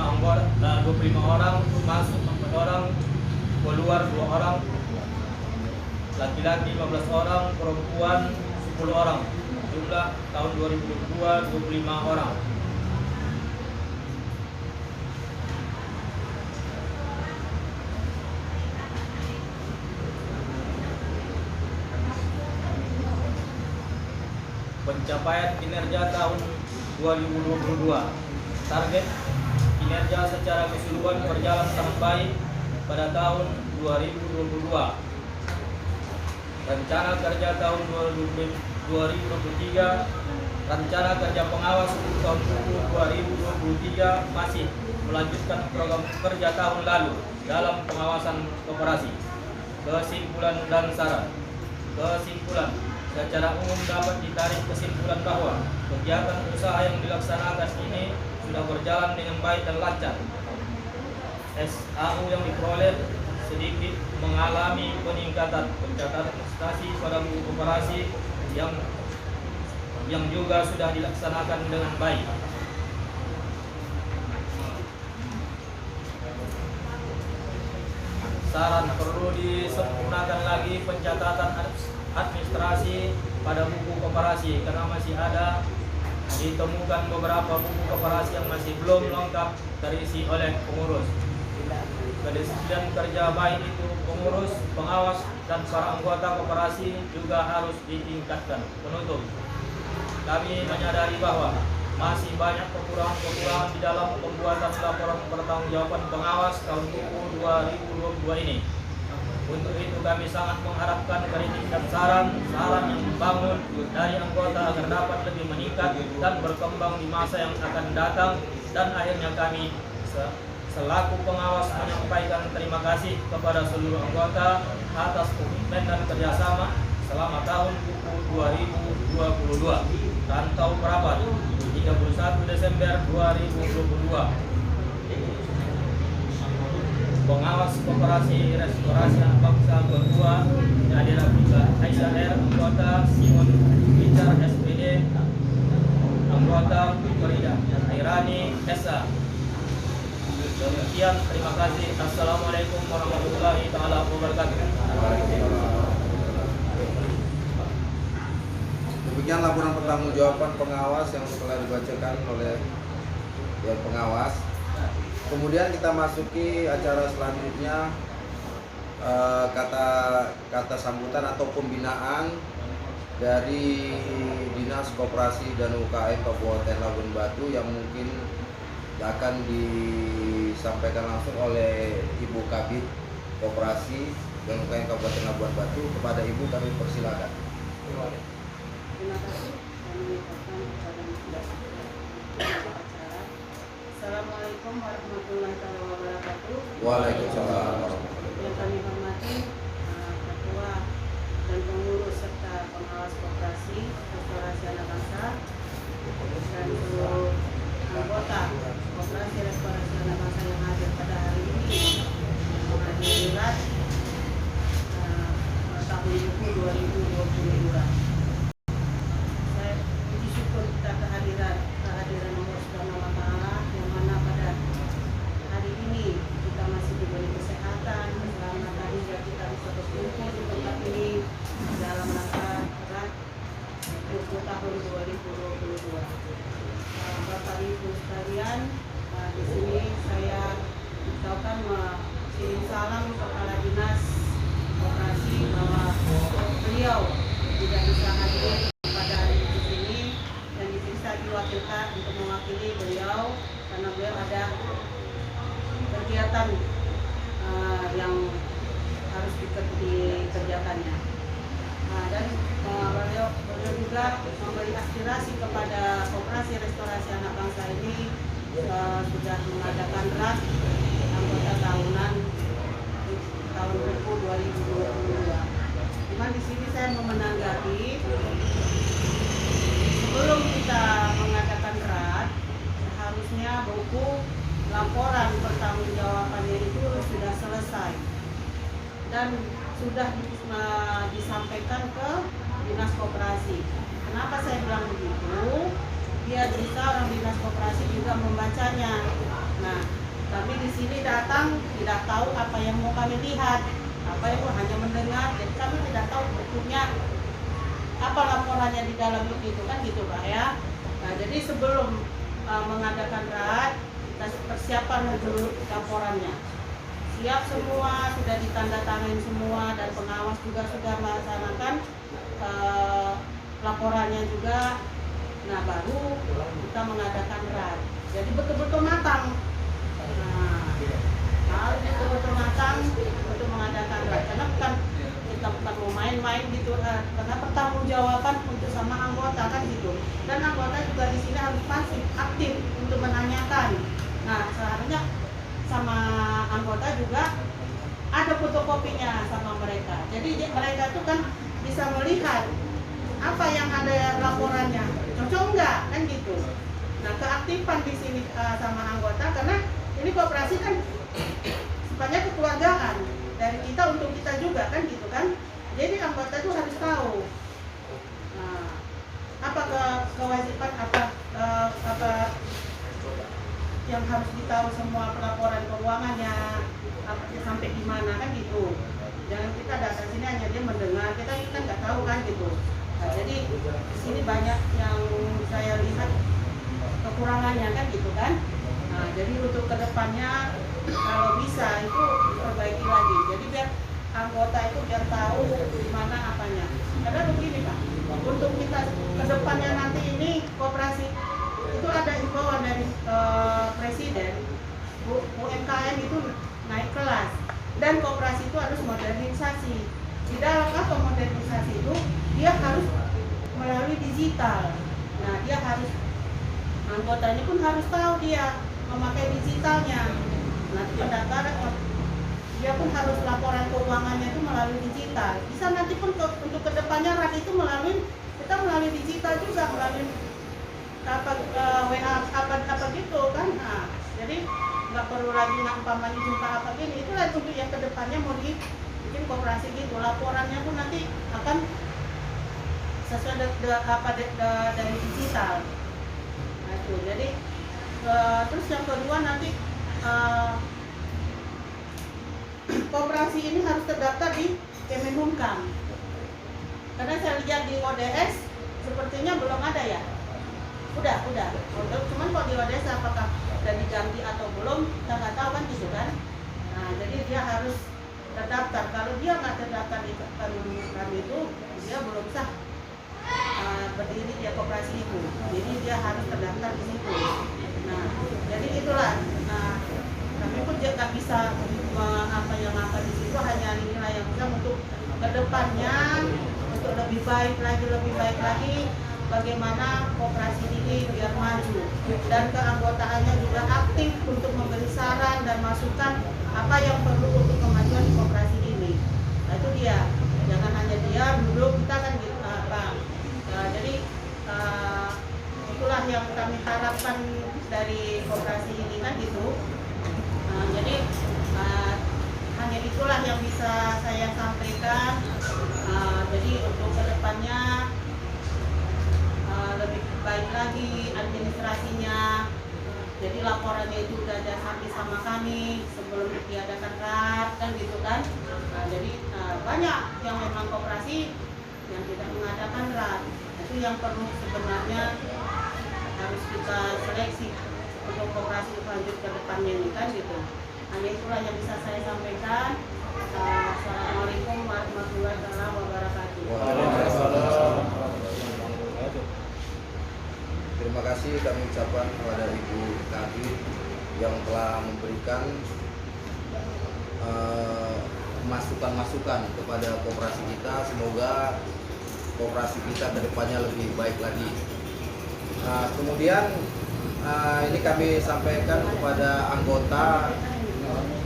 orang, masuk 4 orang, keluar 2 orang, laki-laki 15 orang, perempuan 10 orang. Jumlah tahun 2022 25 orang. Pencapaian kinerja tahun 2022. Target kinerja secara keseluruhan berjalan sangat baik pada tahun 2022. Rencana kerja tahun 2023, rencana kerja pengawas tahun 2023 masih melanjutkan program kerja tahun lalu dalam pengawasan koperasi. Kesimpulan dan saran. Kesimpulan, secara umum dapat ditarik kesimpulan bahwa kegiatan usaha yang dilaksanakan ini sudah berjalan dengan baik dan lancar. SAU yang diperoleh sedikit mengalami peningkatan pencatatan prestasi pada buku koperasi yang juga sudah dilaksanakan dengan baik. Saran, perlu disempurnakan lagi pencatatan administrasi pada buku koperasi karena masih ada ditemukan beberapa buku koperasi yang masih belum lengkap terisi oleh pengurus. Kedisiplinan kerja baik itu pengurus, pengawas, dan para anggota koperasi juga harus ditingkatkan. Penutup, kami menyadari bahwa masih banyak kekurangan-kekurangan di dalam pembuatan laporan pertanggungjawaban pengawas tahun buku 2022 ini. Untuk itu kami sangat mengharapkan kritik dan saran yang membangun dari anggota agar dapat lebih meningkat dan berkembang di masa yang akan datang. Dan akhirnya kami selaku pengawas menyampaikan terima kasih kepada seluruh anggota atas komitmen dan kerjasama selama tahun buku 2022. Rantau Perapat 31 Desember 2022. Pengawas Koperasi Restorasi Anak Bangsa Kedua Nadira Aisyah R, anggota Simon Bicar SPD, anggota Farida Airani SA. Demikian, terima kasih. Assalamualaikum warahmatullahi wabarakatuh. Demikian laporan pertanggungjawaban pengawas yang telah dibacakan oleh Dewan Pengawas. Kemudian kita masuki acara selanjutnya, kata sambutan atau pembinaan dari Dinas Koperasi dan UKM Kabupaten Labuan Batu yang mungkin akan disampaikan langsung oleh Ibu Kabid Koperasi dan UKM Kabupaten Labuan Batu. Kepada Ibu kami persilakan. Terima kasih. Kami ucapkan kepada acara. Assalamualaikum warahmatullahi wabarakatuh. Waalaikumsalam. Yang kami hormati Ketua dan pengurus serta pengawas koperasi Restorasi Anak Bangsa dan seluruh anggota Koperasi Restorasi Anak Bangsa yang hadir pada hari ini menghadiri RAT tahun buku 2022. Kehadiran Allah Subhanahu wa Ta'ala, yang mana pada hari ini kita masih diberi kesehatan, keselamatan hingga kita bisa berkumpul di tempat ini dalam rangka RAT buku tahun 2022. Bapak Ibu sekalian, di sini saya ucapkan kirim salam kepada Dinas Koperasi bahwa beliau tidak bisa hadir pada hari ini. Saya diwakilkan untuk mewakili beliau karena beliau ada kegiatan yang harus dikerjakannya. Dan beliau juga memberi aspirasi kepada Koperasi Restorasi Anak Bangsa ini sudah mengadakan RAT anggota tahunan tahun buku 2022. Cuman di sini saya mau menanggapi, sebelum kita mengadakan RAT, seharusnya buku laporan pertanggungjawabannya itu sudah selesai dan sudah disampaikan ke Dinas Koperasi. Kenapa saya bilang begitu? Biar bisa orang Dinas Koperasi juga membacanya. Nah, kami di sini datang tidak tahu apa yang mau kami lihat, apa yang hanya mendengar, jadi kami tidak tahu bentuknya apa laporannya di dalam itu kan gitu Pak ya. Nah, jadi sebelum mengadakan RAT, kita persiapan dulu laporannya. Siap semua, sudah ditandatangani semua, dan pengawas juga sudah melaksanakan laporannya juga Nah baru kita mengadakan RAD. Jadi betul-betul matang. Nah, harus betul-betul matang untuk mengadakan RAD. Karena kita bukan mau main-main gitu. Karena pertanggungjawaban untuk sama anggota kan gitu. Dan anggota juga di sini harus pasif, aktif untuk menanyakan. Nah seharusnya sama anggota juga ada fotokopinya sama mereka. Jadi mereka itu kan bisa melihat apa yang ada laporannya, cocok enggak kan gitu. Nah keaktifan di sini sama anggota, karena ini koperasi kan sifatnya kekeluargaan dari kita untuk kita juga kan gitu kan. Jadi anggota itu harus tahu apa kewajiban apa yang harus ditahu, semua pelaporan keuangannya sampai di mana kan gitu. Jangan kita datang sini hanya dia mendengar, kita kan nggak tahu kan gitu. Nah, jadi di sini banyak yang saya lihat kekurangannya kan gitu kan. Nah, jadi untuk kedepannya kalau bisa itu perbaiki lagi. Jadi biar anggota itu biar tahu di mana apanya. Karena begini Pak, untuk kita kedepannya nanti ini koperasi itu ada himbauan dari Presiden, UMKM itu naik kelas dan koperasi itu harus modernisasi. Di dalam apa modernisasi itu dia harus melalui digital. Nah dia harus, anggotanya pun harus tahu dia memakai digitalnya. Nah pendaftaran dia pun harus laporan keuangannya itu melalui digital. Bisa nanti pun untuk kedepannya RAD itu kita melalui digital juga, melalui WA apa gitu kan. Nah, jadi nggak perlu lagi umpamanya jumpa apa gini. Itulah untuk yang kedepannya mau dibikin koperasi gitu. Laporannya pun nanti akan sesuai dari digital. Nah, itu. Jadi terus yang kedua nanti koperasi ini harus terdaftar di Kemenhumkam. Karena saya lihat di ODS sepertinya belum ada ya. Udah. Cuman kalau di ODS apakah udah diganti atau belum, kita nggak tahu kan gitu kan. Nah, jadi dia harus terdaftar. Kalau dia nggak terdaftar di Kemenhumkam itu, dia belum sah berdiri di koperasi itu. Jadi dia harus terdaftar di situ. Nah, jadi itulah. Nah, kami pun juga nggak bisa apa di situ, hanya inilah yang bisa untuk kedepannya untuk lebih baik lagi bagaimana koperasi ini biar maju dan keanggotaannya juga aktif untuk memberi saran dan masukan apa yang perlu untuk kemajuan di koperasi ini. Nah, itu dia, jangan hanya diam duduk kita kan gitu jadi itulah yang kami harapkan dari koperasi ini kan gitu. Jadi hanya itulah yang bisa saya sampaikan. Jadi untuk kedepannya lebih baik lagi administrasinya. Jadi laporannya itu udah ada sampai sama kami sebelum diadakan RAD kan gitu kan. Jadi banyak yang memang koperasi yang tidak mengadakan RAD. Itu yang perlu sebenarnya harus kita seleksi untuk koperasi lanjut ke depannya ini kan gitu. Hanya itulah yang bisa saya sampaikan. Assalamualaikum warahmatullahi wabarakatuh. Terima kasih kami ucapkan kepada Ibu Kadri yang telah memberikan masukan-masukan kepada koperasi kita. Semoga koperasi kita kedepannya lebih baik lagi. Kemudian ini kami sampaikan kepada anggota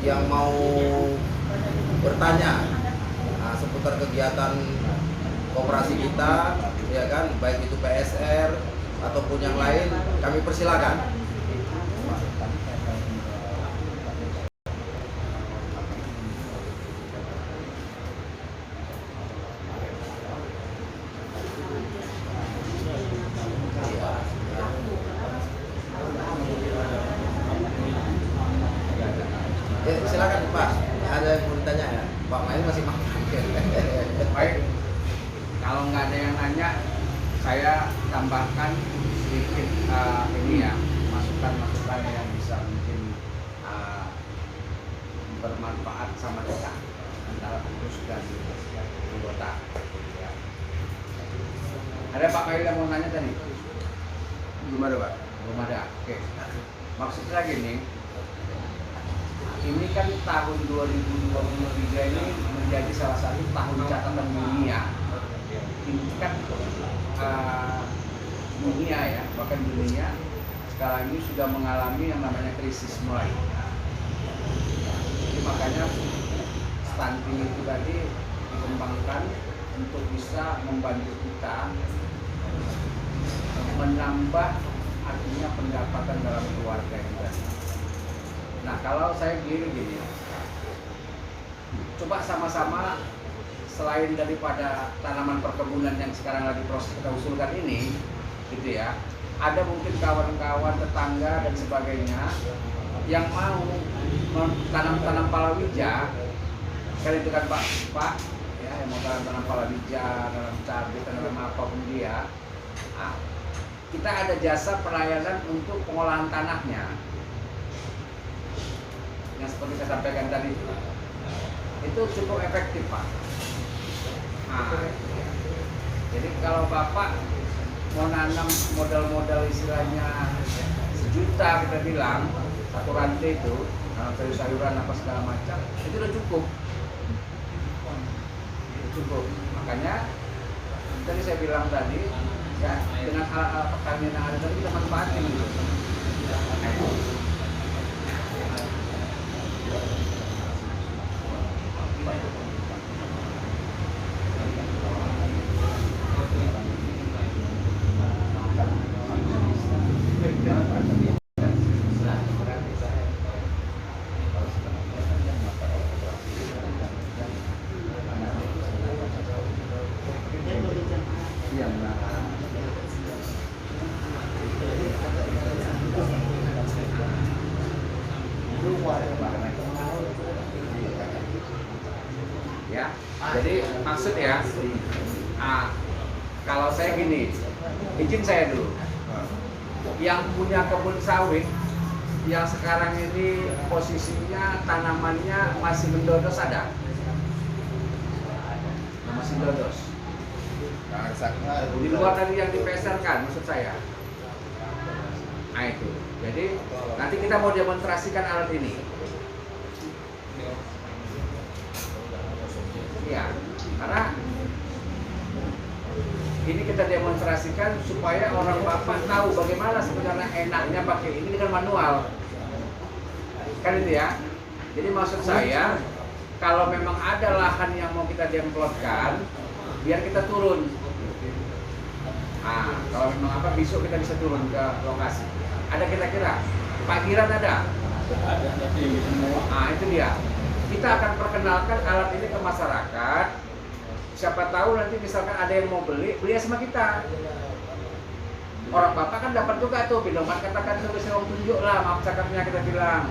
yang mau bertanya seputar kegiatan koperasi kita, ya kan, baik itu PSR ataupun yang lain, kami persilakan. Silakan Pak, ada yang mau ditanya ya? Pak Main masih makan. Baik, kalau nggak ada yang nanya, saya tambahkan sedikit ini ya, masukan-masukan yang bisa mungkin bermanfaat sama kita antara pengurus dan anggota. Ya. Ada Pak Mail yang mau nanya tadi? ada Pak. Belum ada. Oke. Maksudnya gini, ini kan tahun 2023 ini menjadi salah satu tahun catatan dunia. Ini kan dunia ya, bahkan dunia sekarang ini sudah mengalami yang namanya krisis mulai. Jadi makanya stunting itu tadi dikembangkan untuk bisa membantu kita menambah artinya pendapatan dalam keluarga kita. Nah kalau saya gini, coba sama-sama selain daripada tanaman perkebunan yang sekarang lagi proses kita usulkan ini, gitu ya, ada mungkin kawan-kawan tetangga dan sebagainya yang mau tanam palawija, kan itu kan Pak, ya, yang mau tanam palawija, tanam cabai, tanam apapun dia. Nah, kita ada jasa pelayanan untuk pengolahan tanahnya yang seperti saya sampaikan tadi itu cukup efektif Pak. Nah, jadi kalau Bapak mau nanam modal istilahnya 1 juta kita bilang satu rantai itu sayur-sayuran apa segala macam itu udah cukup. Makanya tadi saya bilang tadi ya dengan alat-alat pertanian yang ada tadi kita manfaatin gitu. Ya, jadi maksud ya, kalau saya gini, izin saya dulu, yang punya kebun sawit, yang sekarang ini posisinya tanamannya masih mendodos ada? Masih mendodos. Di luar dari yang dipeserkan, maksud saya. Nah itu, jadi nanti kita mau demonstrasikan alat ini. Ya, karena ini kita demonstrasikan supaya orang Bapak tahu bagaimana sebenarnya enaknya pakai ini dengan manual. Kan itu ya. Jadi maksud saya, kalau memang ada lahan yang mau kita demplotkan, biar kita turun. Nah, kalau memang apa besok kita bisa turun ke lokasi. Ada kira-kira? Pak Giran ada? Ada. Nah, itu dia. Kita akan perkenalkan alat ini ke masyarakat. Siapa tahu nanti misalkan ada yang mau beli sama kita. Orang Bapak kan dapat juga tuh, Binomat katakan tulis orang tunjuk lah, maaf cakapnya kita bilang.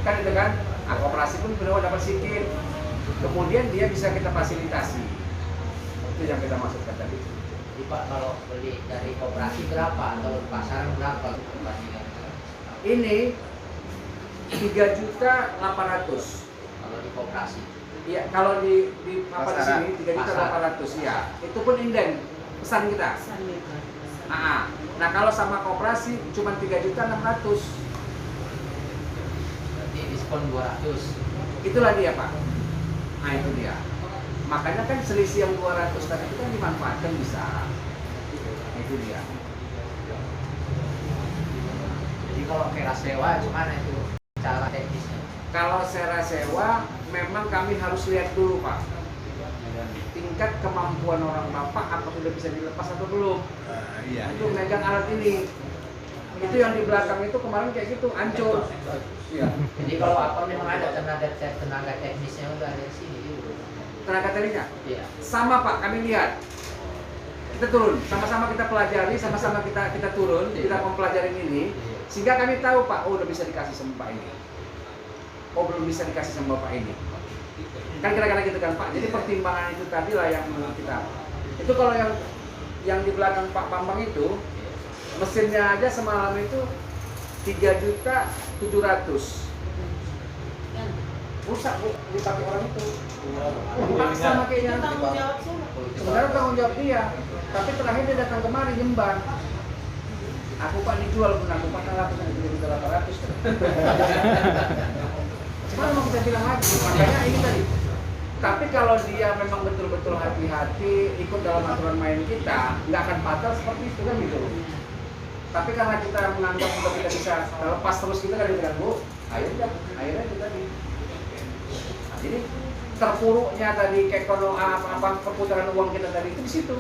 Kan itu kan, nah, koperasi pun Binomat dapat sedikit. Kemudian dia bisa kita fasilitasi. Itu yang kita maksudkan tadi. Jadi Pak, kalau beli dari koperasi berapa atau pasaran berapa? Ini 3.800.000 kalau di koperasi. Iya, kalau di apa di sini 3.800.000 ya. Itu pun inden pesan kita. Nah, kalau sama koperasi cuma 3.600.000. Berarti diskon 200. Itulah dia, Pak. Nah, itu dia. Makanya kan selisih yang 200 tadi itu kan dimanfaatkan bisa. Itu dia. Jadi kalau kira sewa gimana itu cara teknisnya? Kalau sera sewa memang kami harus lihat dulu, Pak. Tingkat kemampuan orang Bapak apa sudah bisa dilepas atau belum. Iya. Untuk megang alat ini. Itu yang di belakang itu kemarin kayak gitu, hancur. Iya. Jadi kalau apa memang ada tenaga teknisnya udah ada di sini juga. Tenaga tekniknya? Iya. Sama Pak, kami lihat. Kita turun, sama-sama kita pelajari, sama-sama kita turun, kita mempelajari ini, sehingga kami tahu Pak, oh udah bisa dikasih sama Pak ini. Oh belum bisa dikasih sama Bapak ini. Kan kira-kira gitu kan Pak. Jadi pertimbangan itu tadi lah yang menurut kita. Itu kalau yang di belakang Pak Bambang itu, mesinnya aja semalam itu 3.700.000. Rusak Bu, dipakai orang itu. Dipaksa makanya. Tanggung jawab semua. Sebenarnya tanggung jawab dia, tapi terakhir dia datang kemari nyembang. Aku Pak dijual pun aku Pak kalah pun jadi 800. Cuma mau kita bilang lagi, makanya ini tadi. Tapi kalau dia memang betul-betul hati-hati ikut dalam aturan main kita, nggak akan fatal seperti itu kan gitu. Tapi karena kita menganggap kita tidak bisa lepas terus kita kan bilang Bu, akhirnya kita di. Jadi terpuruknya tadi apa perputaran uang kita tadi itu di situ.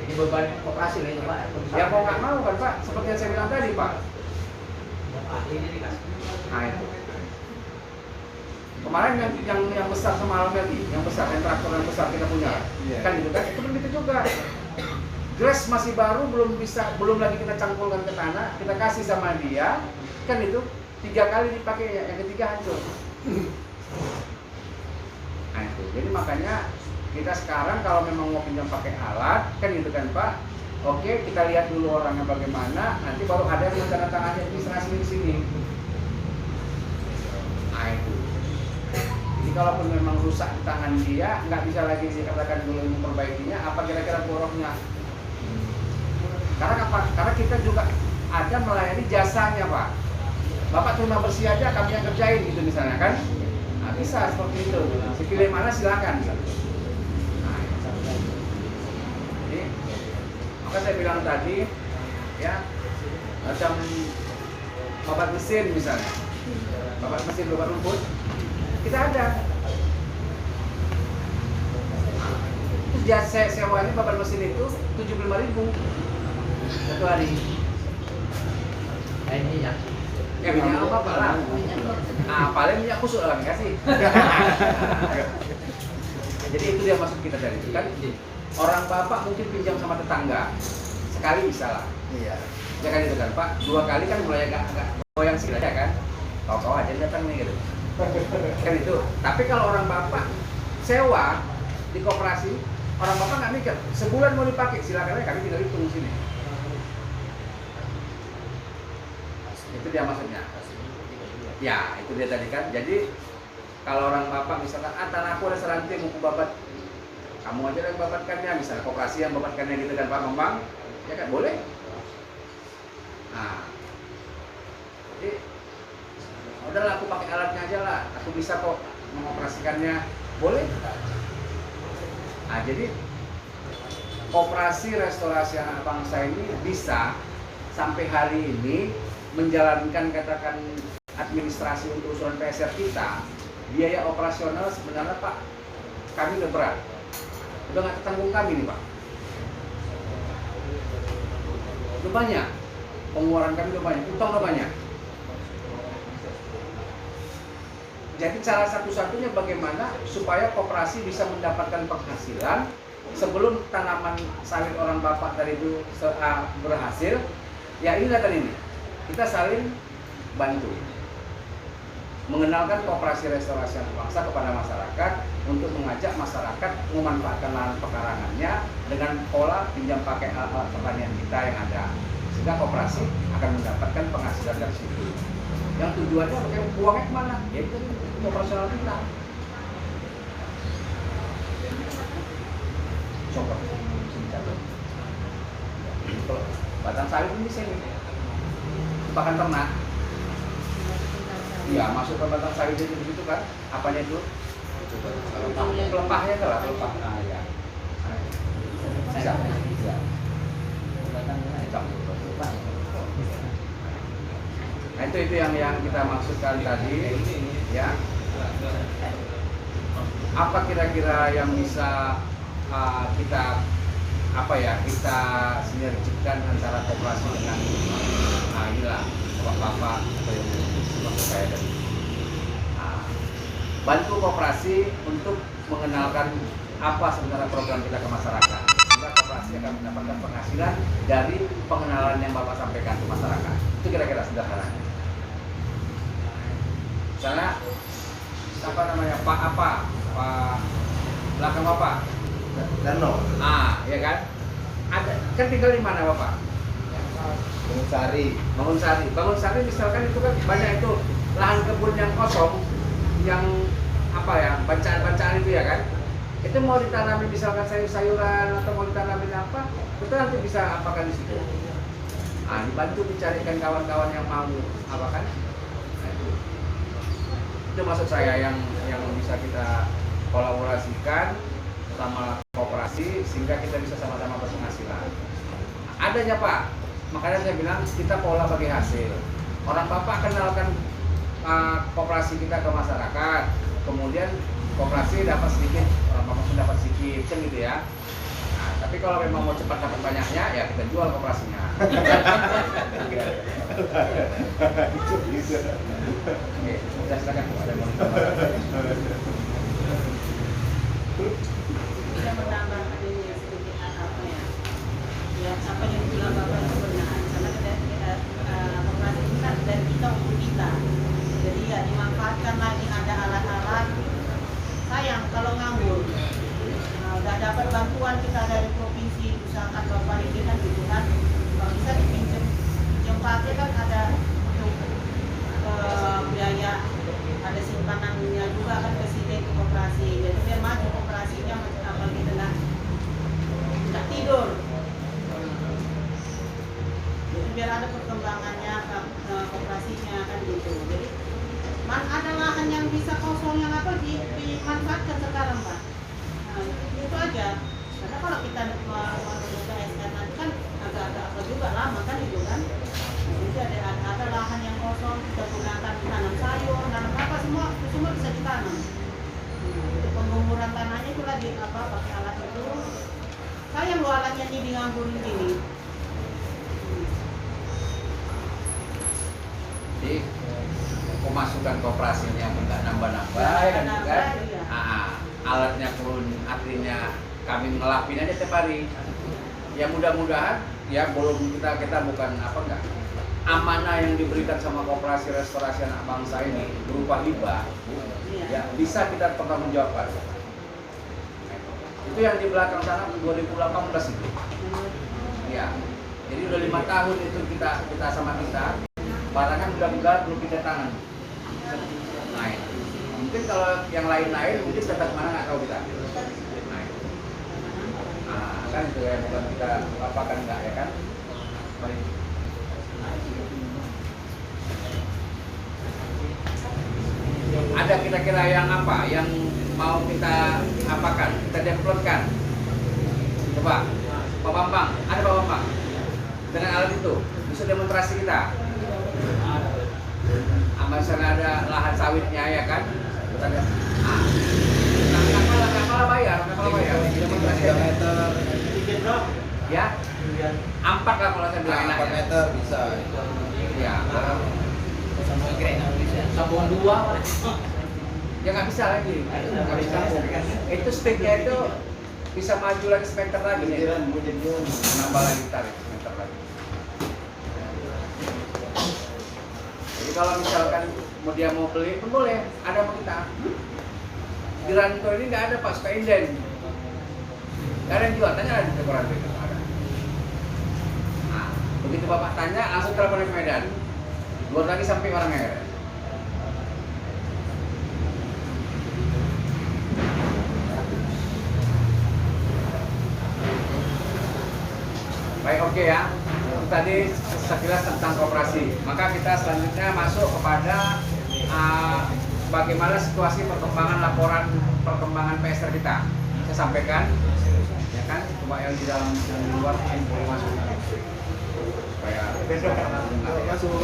Jadi beban koperasi lah itu Pak. Ya mau nggak mau kan Pak, seperti yang saya bilang tadi Pak. Nah itu. Kemarin yang besar semalam lagi, yang besar, yang traktor yang besar kita punya, kan gitu kan, itu begitu juga. Grass masih baru, belum lagi kita cangkulkan ke tanah, kita kasih sama dia, kan itu 3 kali dipakai, yang ketiga hancur. Nah itu, jadi makanya kita sekarang kalau memang mau pinjam pakai alat, kan gitu kan Pak. Oke, kita lihat dulu orangnya bagaimana, nanti baru ada yang menandatangani administrasi di sini. Nah itu. Jadi kalaupun memang rusak di tangan dia, nggak bisa lagi dikatakan dulu memperbaikinya, apa kira-kira boroknya? Karena apa? Karena kita juga ada melayani jasanya Pak. Bapak terima bersih aja, kami yang kerjain gitu misalnya kan? Nah, bisa seperti itu. Pilih mana silakan. Nah, jadi maka saya bilang tadi, ya macam babat mesin misalnya, babat mesin babat rumput, kita ada. Terus jasa sewanya babat mesin itu 75.000 satu hari. Minyak. Ya minyak apa lah? Ah paling minyak kusuk lah kasih. Jadi itu dia maksud kita dari itu kan. Orang bapak mungkin pinjam sama tetangga sekali bisa lah. Iya. Ya kan itu kan Pak. 2 kali kan mulai agak goyang sedikit aja kan. Kau aja datang nih gitu. Kan itu. Tapi kalau orang bapak sewa di koperasi, orang bapak nggak mikir sebulan mau dipakai silakan aja, kami tinggal hitung sini. Itu dia maksudnya. Ya itu dia tadi kan. Jadi kalau orang bapak misalkan tanahku ada seranting mau babat, kamu aja yang babatkannya, misalnya koperasi yang babatkannya gitu kan Pak Bambang, ya kan boleh. Nah, jadi udahlah aku pakai alatnya aja lah, aku bisa kok mengoperasikannya, boleh. Nah jadi koperasi restorasi anak bangsa ini bisa sampai hari ini menjalankan katakan administrasi untuk usulan PSR kita, biaya operasional sebenarnya Pak kami udah berat, udah nggak tertanggung kami nih Pak, udah banyak pengeluaran kami, udah banyak utang, udah banyak. Jadi cara satu-satunya bagaimana supaya koperasi bisa mendapatkan penghasilan sebelum tanaman sawit orang bapak tadi itu berhasil, ya inilah kan ini. Kita saling bantu mengenalkan koperasi restorasi anak bangsa kepada masyarakat untuk mengajak masyarakat memanfaatkan lahan pekarangannya dengan pola pinjam pakai alat pertanian kita yang ada, sehingga koperasi akan mendapatkan penghasilan dari situ. Yang tujuannya pakai uangnya kemana? Ya itu operasional kita. Coba kalau batang sawit ini sini pakan ternak, iya masuk ke batang sawit itu begitu kan? Apanya itu? Pelepahnya lah, pelepah. Nah, ya. Bisa. Nah itu yang kita maksudkan tadi, ya. Apa kira-kira yang bisa kita sinergikan antara koperasi dengan inilah bapak-bapak atau yang maksud saya tadi. Bantu koperasi untuk mengenalkan apa sebenarnya program kita ke masyarakat, sehingga koperasi akan mendapatkan penghasilan dari pengenalan yang bapak sampaikan ke masyarakat. Itu kira-kira sederhananya. Misalnya apa namanya Pak belakang bapak Dano. ya kan, ada kan tinggal di mana bapak? Bangun Sari misalkan itu kan banyak itu lahan kebun yang kosong, yang apa ya, bacaan itu ya kan. Itu mau ditanami misalkan sayur-sayuran atau mau ditanamin apa, kita nanti bisa apakan di situ. Nah, dibantu dicarikan kawan-kawan yang mau apakan. Nah, itu maksud saya yang bisa kita kolaborasikan sama koperasi sehingga kita bisa sama-sama berpenghasilan. Adanya Pak, makanya saya bilang kita pola bagi hasil. Orang Bapak kenalkan koperasi kita ke masyarakat, kemudian koperasi dapat sedikit, maksud dapat sedikit, kan gitu ya. Nah, tapi kalau memang mau cepat dapat banyaknya, ya kita jual koperasinya. Oke, sudah silakan Bu, ada yang mau ditambahkan? Tidak menambah adanya sedikit apa ya? Ya, apa yang bilang Bapak itu benar. Karena koperasi ini kan dari kita untuk kita. Jadi ya dimanfaatkan lagi, ada alat-alat. Sayang kalau nganggur. Nah, udah dapat bantuan kita dari provinsi, misalkan Bapak ini kan gitu kan, kalau bisa dipinjam pakai kan ada untuk biaya, ada simpanannya juga kan ke sini ke koperasi. Jadi biar maju koperasinya, apa kita nggak tidur. Jadi biar ada perkembangannya koperasinya kan gitu. Jadi ada lahan yang bisa kosong yang apa dimanfaatkan sekarang Pak. Nah, itu aja. Karena kalau kita ke SK nanti kan agak-agak apa juga lama kan itu kan. Jadi ada lahan yang kosong kita gunakan tanam sayur, tanam apa semua bisa ditanam. Untuk pengguguran tanahnya itu lagi apa pakai alat itu. Sayang lo alatnya ini nganggurin gini. Jadi pemasukan koperasinya nggak nambah-nambah kan, alatnya pun artinya kami ngelapin aja tiap hari. Ya mudah-mudahan ya belum kita bukan apa enggak amanah yang diberikan sama koperasi restorasi anak bangsa ini berupa hibah ya bisa kita pertanggungjawabkan. Itu yang di belakang sana 2018 itu. Ya. Jadi udah 5 tahun itu kita sama kita. Barangan mudah-mudahan belum kita tangan. Nah, mungkin kalau yang lain-lain mungkin tetap mana nggak tahu kita. Nah, kan itu ya bukan kita apakan enggak ya kan? Baik. Ada kira-kira yang apa yang mau kita apakan, kita developkan? Coba, Pak Bambang, ada Pak Bambang dengan alat itu bisa demonstrasi kita. Misalnya ada lahan sawitnya ya kan, nggak malah bayar, demonstrasi 3 meter, ya, 4 lah kalau saya bilang 4 meter bisa. Ya, Sambung 2. ya nggak bisa lagi, nggak bisa. Itu sticknya itu bisa maju lagi semeter lagi nih, nambah lagi tarik semeter lagi. Jadi kalau misalkan dia mau beli pun boleh, ada sama kita. Di Ranto ini nggak ada Pak, suka inden. Nggak ada yang jual, tanya lagi ke Ranto itu ada. Nah, begitu Bapak tanya, langsung telepon ke Medan. Buat lagi sampai orangnya. Baik, oke ya. Tadi sekilas tentang koperasi. Maka kita selanjutnya masuk kepada bagaimana situasi perkembangan laporan perkembangan PSR kita. Saya sampaikan, ya kan, coba yang di dalam dan di luar yang boleh masuk. Supaya Masuk.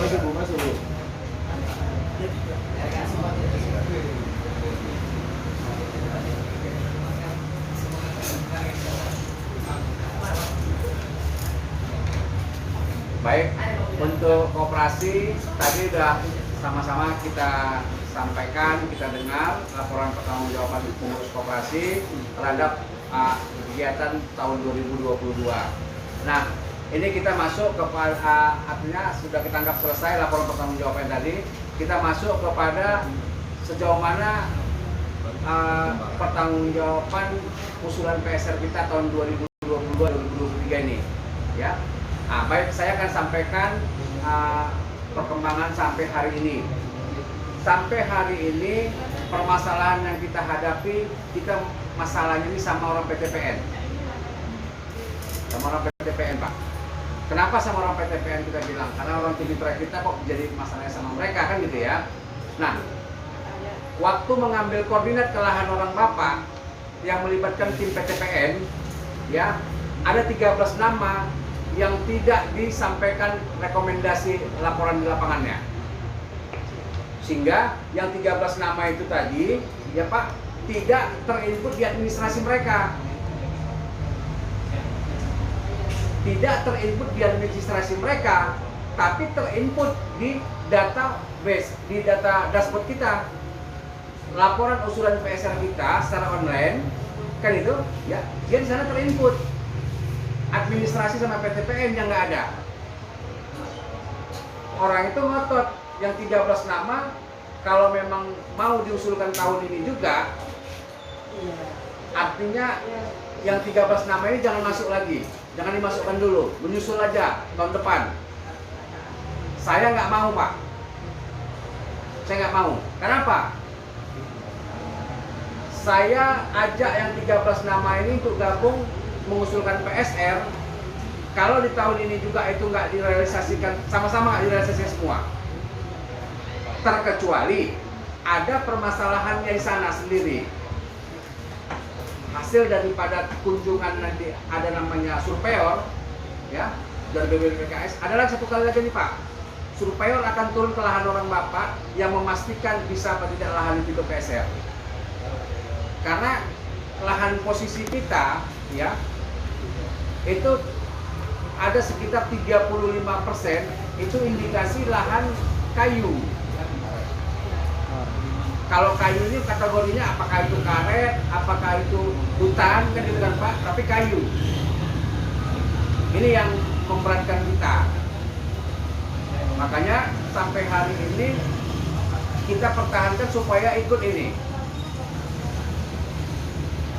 baik, untuk koperasi tadi sudah sama-sama kita sampaikan, kita dengar laporan pertanggungjawaban pengurus koperasi terhadap kegiatan tahun 2022. Nah, ini kita masuk kepada artinya sudah kita anggap selesai laporan pertanggungjawaban tadi. Kita masuk kepada sejauh mana pertanggungjawaban usulan PSR kita tahun 2022-2023 ini, ya. Nah, baik, saya akan sampaikan perkembangan sampai hari ini. Sampai hari ini permasalahan yang kita hadapi, kita masalahnya ini sama orang PTPN. Sama orang PTPN, Pak. Kenapa sama orang PTPN kita bilang? Karena orang mitra kita kok jadi masalahnya sama mereka, kan gitu ya. Nah, waktu mengambil koordinat ke lahan orang Bapak yang melibatkan tim PTPN, ya, ada 13 nama yang tidak disampaikan rekomendasi laporan di lapangannya. Sehingga yang 13 nama itu tadi, ya Pak, tidak terinput di administrasi mereka. Tidak terinput di administrasi mereka, tapi terinput di database, di data dashboard kita. Laporan usulan PSR kita secara online, kan itu, ya, dia di sana terinput. Administrasi sama PTPN yang nggak ada. Orang itu ngotot yang 13 nama, kalau memang mau diusulkan tahun ini juga, artinya yang 13 nama ini jangan masuk lagi. Jangan dimasukkan dulu, menyusul aja tahun depan. Saya nggak mau, Pak. Saya nggak mau. Kenapa? Saya ajak yang 13 nama ini untuk gabung mengusulkan PSR. Kalau di tahun ini juga itu nggak direalisasikan, sama-sama nggak direalisasikan semua. Terkecuali ada permasalahannya di sana sendiri. Hasil daripada kunjungan nanti ada namanya surveyor, ya, dari BPPKS. Ada lagi satu kali lagi nih Pak, surveyor akan turun ke lahan orang Bapak yang memastikan bisa atau tidak lahan itu ke PSR. Karena lahan posisi kita, ya, itu ada sekitar 35% itu indikasi lahan kayu. Kalau kayu ini kategorinya apakah itu karet, apakah itu hutan, kan gitu kan Pak, tapi kayu. Ini yang memberatkan kita. Makanya sampai hari ini kita pertahankan supaya ikut ini.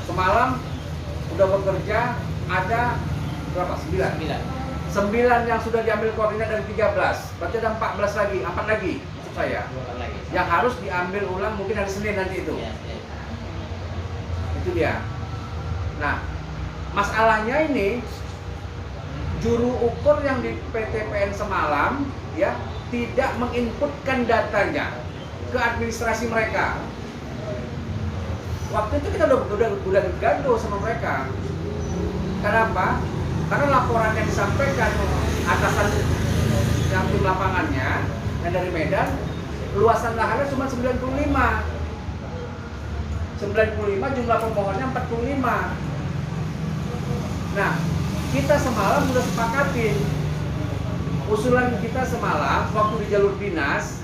Semalam udah bekerja ada berapa? 9 yang sudah diambil koordinat dari 13. Berarti ada 14 lagi, 4 lagi maksud saya. Yang harus diambil ulang mungkin hari Senin nanti itu. Itu dia. Nah, masalahnya ini juru ukur yang di PTPN semalam, ya, tidak menginputkan datanya ke administrasi mereka. Waktu itu kita udah gaduh sama mereka. Kenapa? Karena laporan yang disampaikan atasan yang tim lapangannya yang dari Medan, luasan lahannya cuma 95. 95, jumlah pemohonnya 45. Nah, kita semalam sudah sepakatin usulan kita semalam waktu di jalur dinas,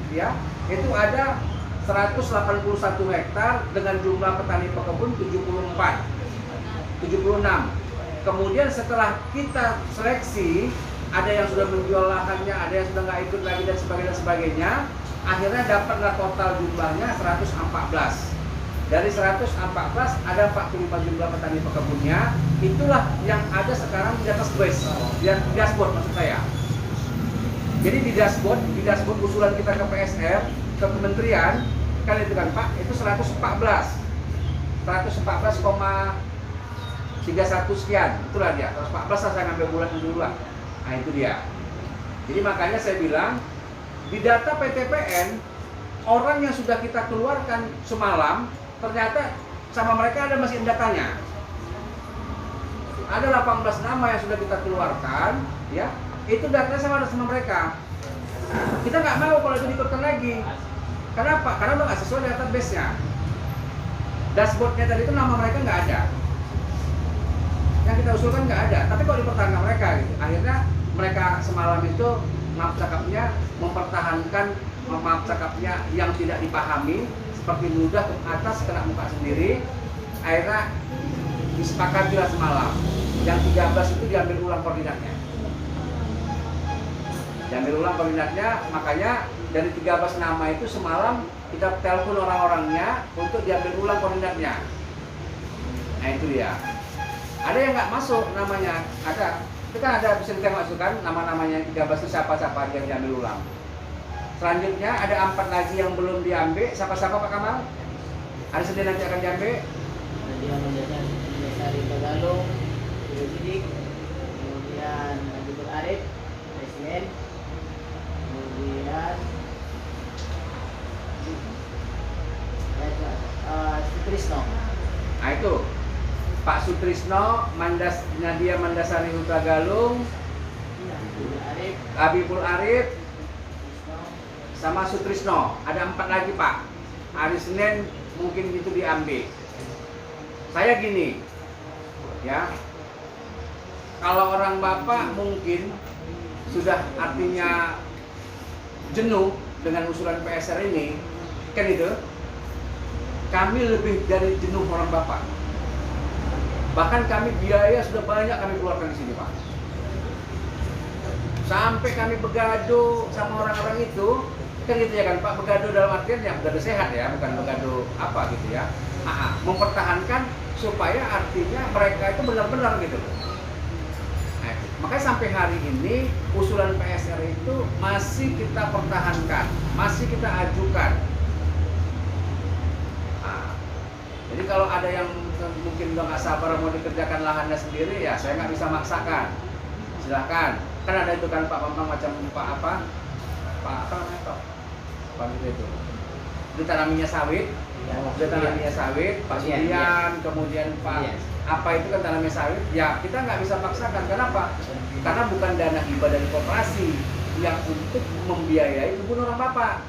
ya, itu ada 181 hektar dengan jumlah petani pekebun 76. Kemudian setelah kita seleksi, ada yang sudah menjual lahannya, ada yang sudah nggak ikut lagi dan sebagainya. Akhirnya dapatlah total jumlahnya 114. Dari 114 ada 45 jumlah petani pekebunnya. Itulah yang ada sekarang di atas base, di dashboard maksud saya. Jadi di dashboard usulan kita ke PSR, ke kementerian, kan itu kan Pak, itu 114,31 sekian, itulah dia. 114 saya ngambil bulan dulu lah. Nah itu dia. Jadi makanya saya bilang di data PTPN orang yang sudah kita keluarkan semalam ternyata sama mereka ada masih datanya. Ada 18 nama yang sudah kita keluarkan, ya, itu datanya sama mereka. Kita nggak mau kalau itu diikutkan lagi. Kenapa? Karena udah nggak sesuai database-nya. Dashboard-nya tadi itu nama mereka nggak ada. Yang kita usulkan nggak ada. Tapi kalau dipertahankan mereka, gitu. Akhirnya mereka semalam itu maaf cakapnya yang tidak dipahami, seperti mudah ke atas kena muka sendiri. Akhirnya disepakatilah semalam. Yang 13 itu diambil ulang koordinatnya. Makanya dari 13 nama itu semalam kita telepon orang-orangnya untuk diambil ulang koordinatnya. Nah itu dia. Ada yang nggak masuk namanya, ada. Itu kan ada bisa kita masukkan nama-namanya 13 itu siapa yang diambil ulang. Selanjutnya ada 4 lagi yang belum diambil. Siapa-siapa Pak Kamal? Hari Senin nanti akan diambil. Nadia Mandasari Tagalong, Ibu Sidik, kemudian Najibul Arif, Presiden, kemudian Sutrisno. Nah itu Pak Sutrisno, Nadia Mandasari Hutagalung, Arif, Habibul Arif, Sutrisno, sama Sutrisno. Ada 4 lagi Pak. Hari Senin mungkin itu diambil. Saya gini, ya, kalau orang bapak mungkin sudah artinya jenuh dengan usulan PSR ini, kan itu, kami lebih dari jenuh orang bapak. Bahkan kami biaya sudah banyak kami keluarkan di sini Pak. Sampai kami begaduh sama orang-orang itu, kan gitu ya kan Pak, begaduh dalam artian ya begaduh sehat ya, bukan begaduh apa gitu ya. Mempertahankan supaya artinya mereka itu benar-benar gitu. Nah, makanya sampai hari ini usulan PSR itu masih kita pertahankan, masih kita ajukan. Nah, jadi kalau ada yang mungkin udah nggak sabar mau dikerjakan lahannya sendiri, ya saya nggak bisa maksakan. Silahkan. Kan ada itu kan Pak Bambang macam Pak apa namanya Pak itu. Ditanaminya sawit. Dia tanamnya sawit, Pak Sudian, kemudian Pak apa itu kan tanamnya sawit. Ya kita nggak bisa paksakan. Kenapa? Karena bukan dana hibah dari koperasi yang untuk membiayai kebun orang bapak,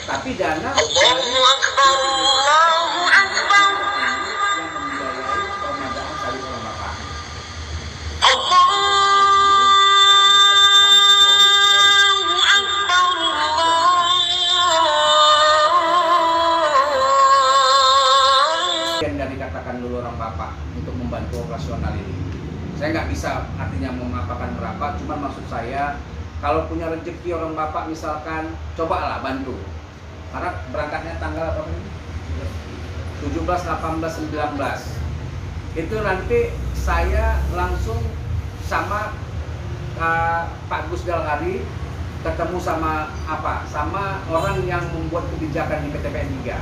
tapi dana dari yang membiayai pengadaan sawit orang bapak. Yang dikatakan dulu orang bapak untuk membantu operasional ini, saya nggak bisa artinya memapakan berapa, cuman maksud saya kalau punya rezeki orang bapak misalkan cobalah bantu, karena berangkatnya tanggal apa ini? 17, 18, 19 itu nanti saya langsung sama Pak Gus Dalhari ketemu sama orang yang membuat kebijakan di PTPN 3.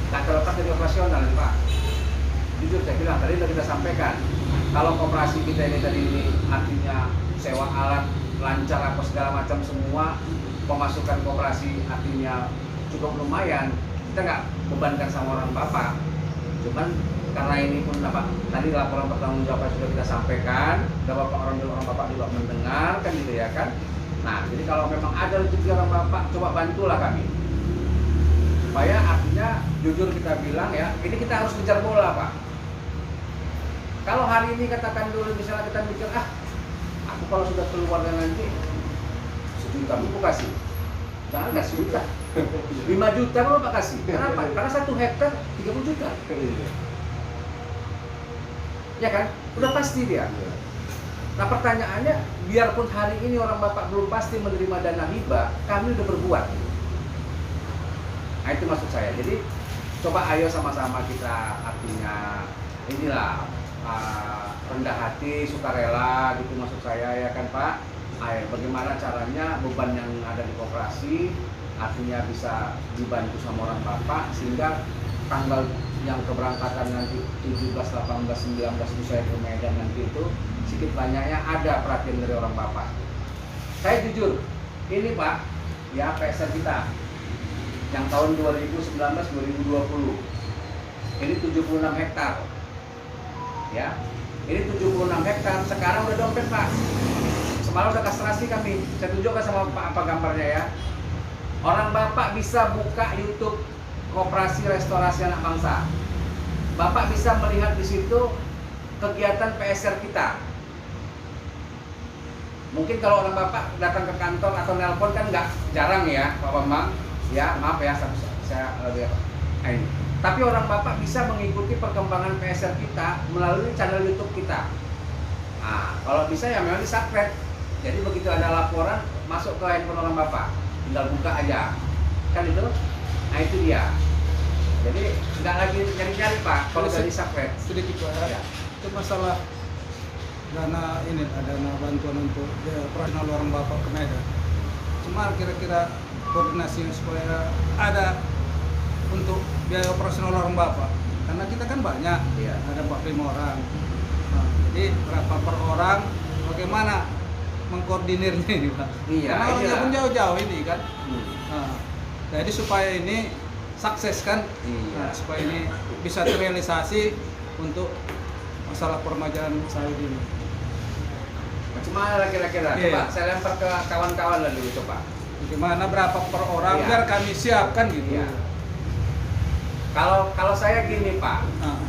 Tak terlepas dari operasional nih Pak. Jujur saya bilang tadi sudah kita sampaikan, kalau koperasi kita ini tadi ini artinya sewa alat lancar apa segala macam semua, pemasukan koperasi artinya cukup lumayan, kita nggak bebankan sama orang bapak. Cuman karena ini pun tadi laporan pertanggungjawaban sudah kita sampaikan, orang bapak juga mendengar kan gitu ya kan. Nah jadi kalau memang ada rezeki orang bapak, coba bantulah kami. Supaya artinya jujur kita bilang ya, ini kita harus kejar bola Pak. Kalau hari ini katakan dulu misalnya kita mikir, aku kalau sudah keluar nanti 1 juta aku kasih. Jangan kasih juta. 5 juta kalau Pak kasih. Kenapa? Karena 1 hektar 30 juta. Ya kan? Udah pasti dia. Nah pertanyaannya, biarpun hari ini orang bapak belum pasti menerima dana hibah, kami udah berbuat. Nah itu maksud saya. Jadi coba ayo sama-sama kita artinya inilah rendah hati, sukarela gitu maksud saya ya kan Pak. Ayo bagaimana caranya beban yang ada di koperasi artinya bisa dibantu sama orang bapak sehingga tanggal yang keberangkatan nanti 17, 18, 19 itu saya ke Medan nanti itu sedikit banyaknya ada perhatian dari orang bapak. Saya jujur ini Pak ya PSR kita yang tahun 2019-2020 ini 76 hektar ya, ini 76 hektar sekarang udah dompet Pak. Semalam udah kastrasi kami, saya tunjukkan sama Pak apa gambarnya ya. Orang bapak bisa buka YouTube Koperasi Restorasi Anak Bangsa, bapak bisa melihat di situ kegiatan PSR kita. Mungkin kalau orang bapak datang ke kantor atau nelpon kan nggak jarang ya Pak Bambang. Ya maaf ya saya ini. Tapi orang bapak bisa mengikuti perkembangan PSR kita melalui channel YouTube kita. Nah, kalau bisa ya memang di-subscribe. Jadi begitu ada laporan masuk ke handphone orang bapak, tinggal buka aja. Kan itu? Nah itu dia. Jadi nggak lagi nyari-nyari Pak kalau udah di-subscribe. Sedikit Pak ya. Itu masalah dana ini, dana bantuan untuk operasional orang bapak ke Medan. Cuma kira-kira koordinasi supaya ada untuk biaya operasional orang bapak. Karena kita kan banyak, Iya. ada 45 orang. Nah, jadi berapa per orang, bagaimana mengkoordinirnya ini Pak? Iya, Karena orangnya iya. pun jauh-jauh ini kan. Hmm. Nah, jadi supaya ini sukses kan, Iya. nah, supaya ini bisa terrealisasi untuk masalah permajaan sawit ini. Gimana kira-kira? Iya. Coba saya lempar ke kawan-kawan lah dulu coba. Gimana berapa per orang Iya. biar kami siapkan gitu. Iya. Kalau saya gini Pak, Nah,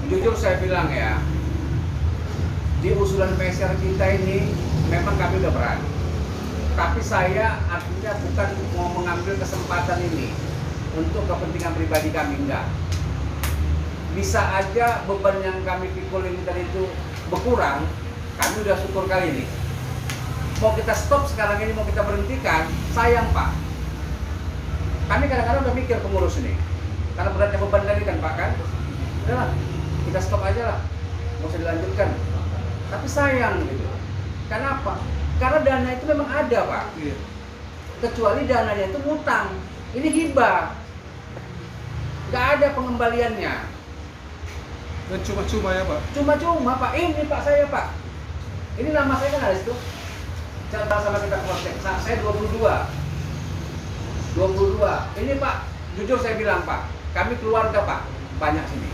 jujur saya bilang ya, di usulan PSR kita ini memang kami udah berani. Tapi saya artinya bukan mau mengambil kesempatan ini untuk kepentingan pribadi kami, enggak. Bisa aja beban yang kami pikul ini tadi itu berkurang, kami udah syukur kali ini. Mau kita stop sekarang ini, mau kita berhentikan, sayang Pak. Kami kadang-kadang udah mikir pengurus ini, karena beratnya beban tadi kan Pak kan, udahlah kita stop aja lah, nggak usah dilanjutkan. Tapi sayang gitu. Kenapa? Karena dana itu memang ada Pak. iya. Kecuali dananya itu ngutang. Ini hibah. Nggak ada pengembaliannya. Dan cuma-cuma ya Pak. Cuma-cuma Pak, ini Pak saya Pak. Ini nama saya kan ada situ. Catat sama kita cross check. Saya 22. 22. Ini Pak, jujur saya bilang Pak, kami keluarga Pak, banyak sini.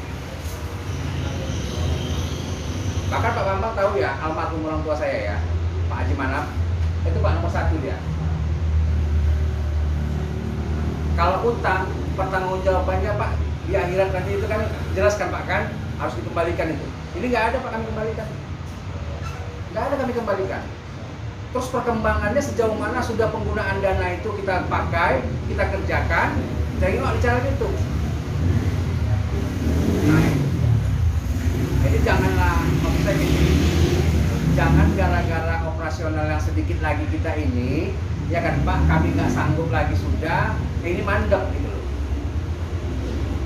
Bahkan Pak Bambang tahu ya, almarhum orang tua saya ya, Pak Haji Manap, itu Pak nomor 1 dia. Kalau utang, pertanggungjawabannya Pak di akhirat nanti itu kan jelaskan Pak kan, harus dikembalikan itu. Ini nggak ada Pak kami kembalikan, nggak ada kami kembalikan. Terus perkembangannya sejauh mana sudah penggunaan dana itu kita pakai, kita kerjakan, jadi nggak bicara gitu. Nah, jadi janganlah, maksud saya gini, jangan gara-gara operasional yang sedikit lagi kita ini, ya kan Pak, kami nggak sanggup lagi sudah, ini mandek gitu loh.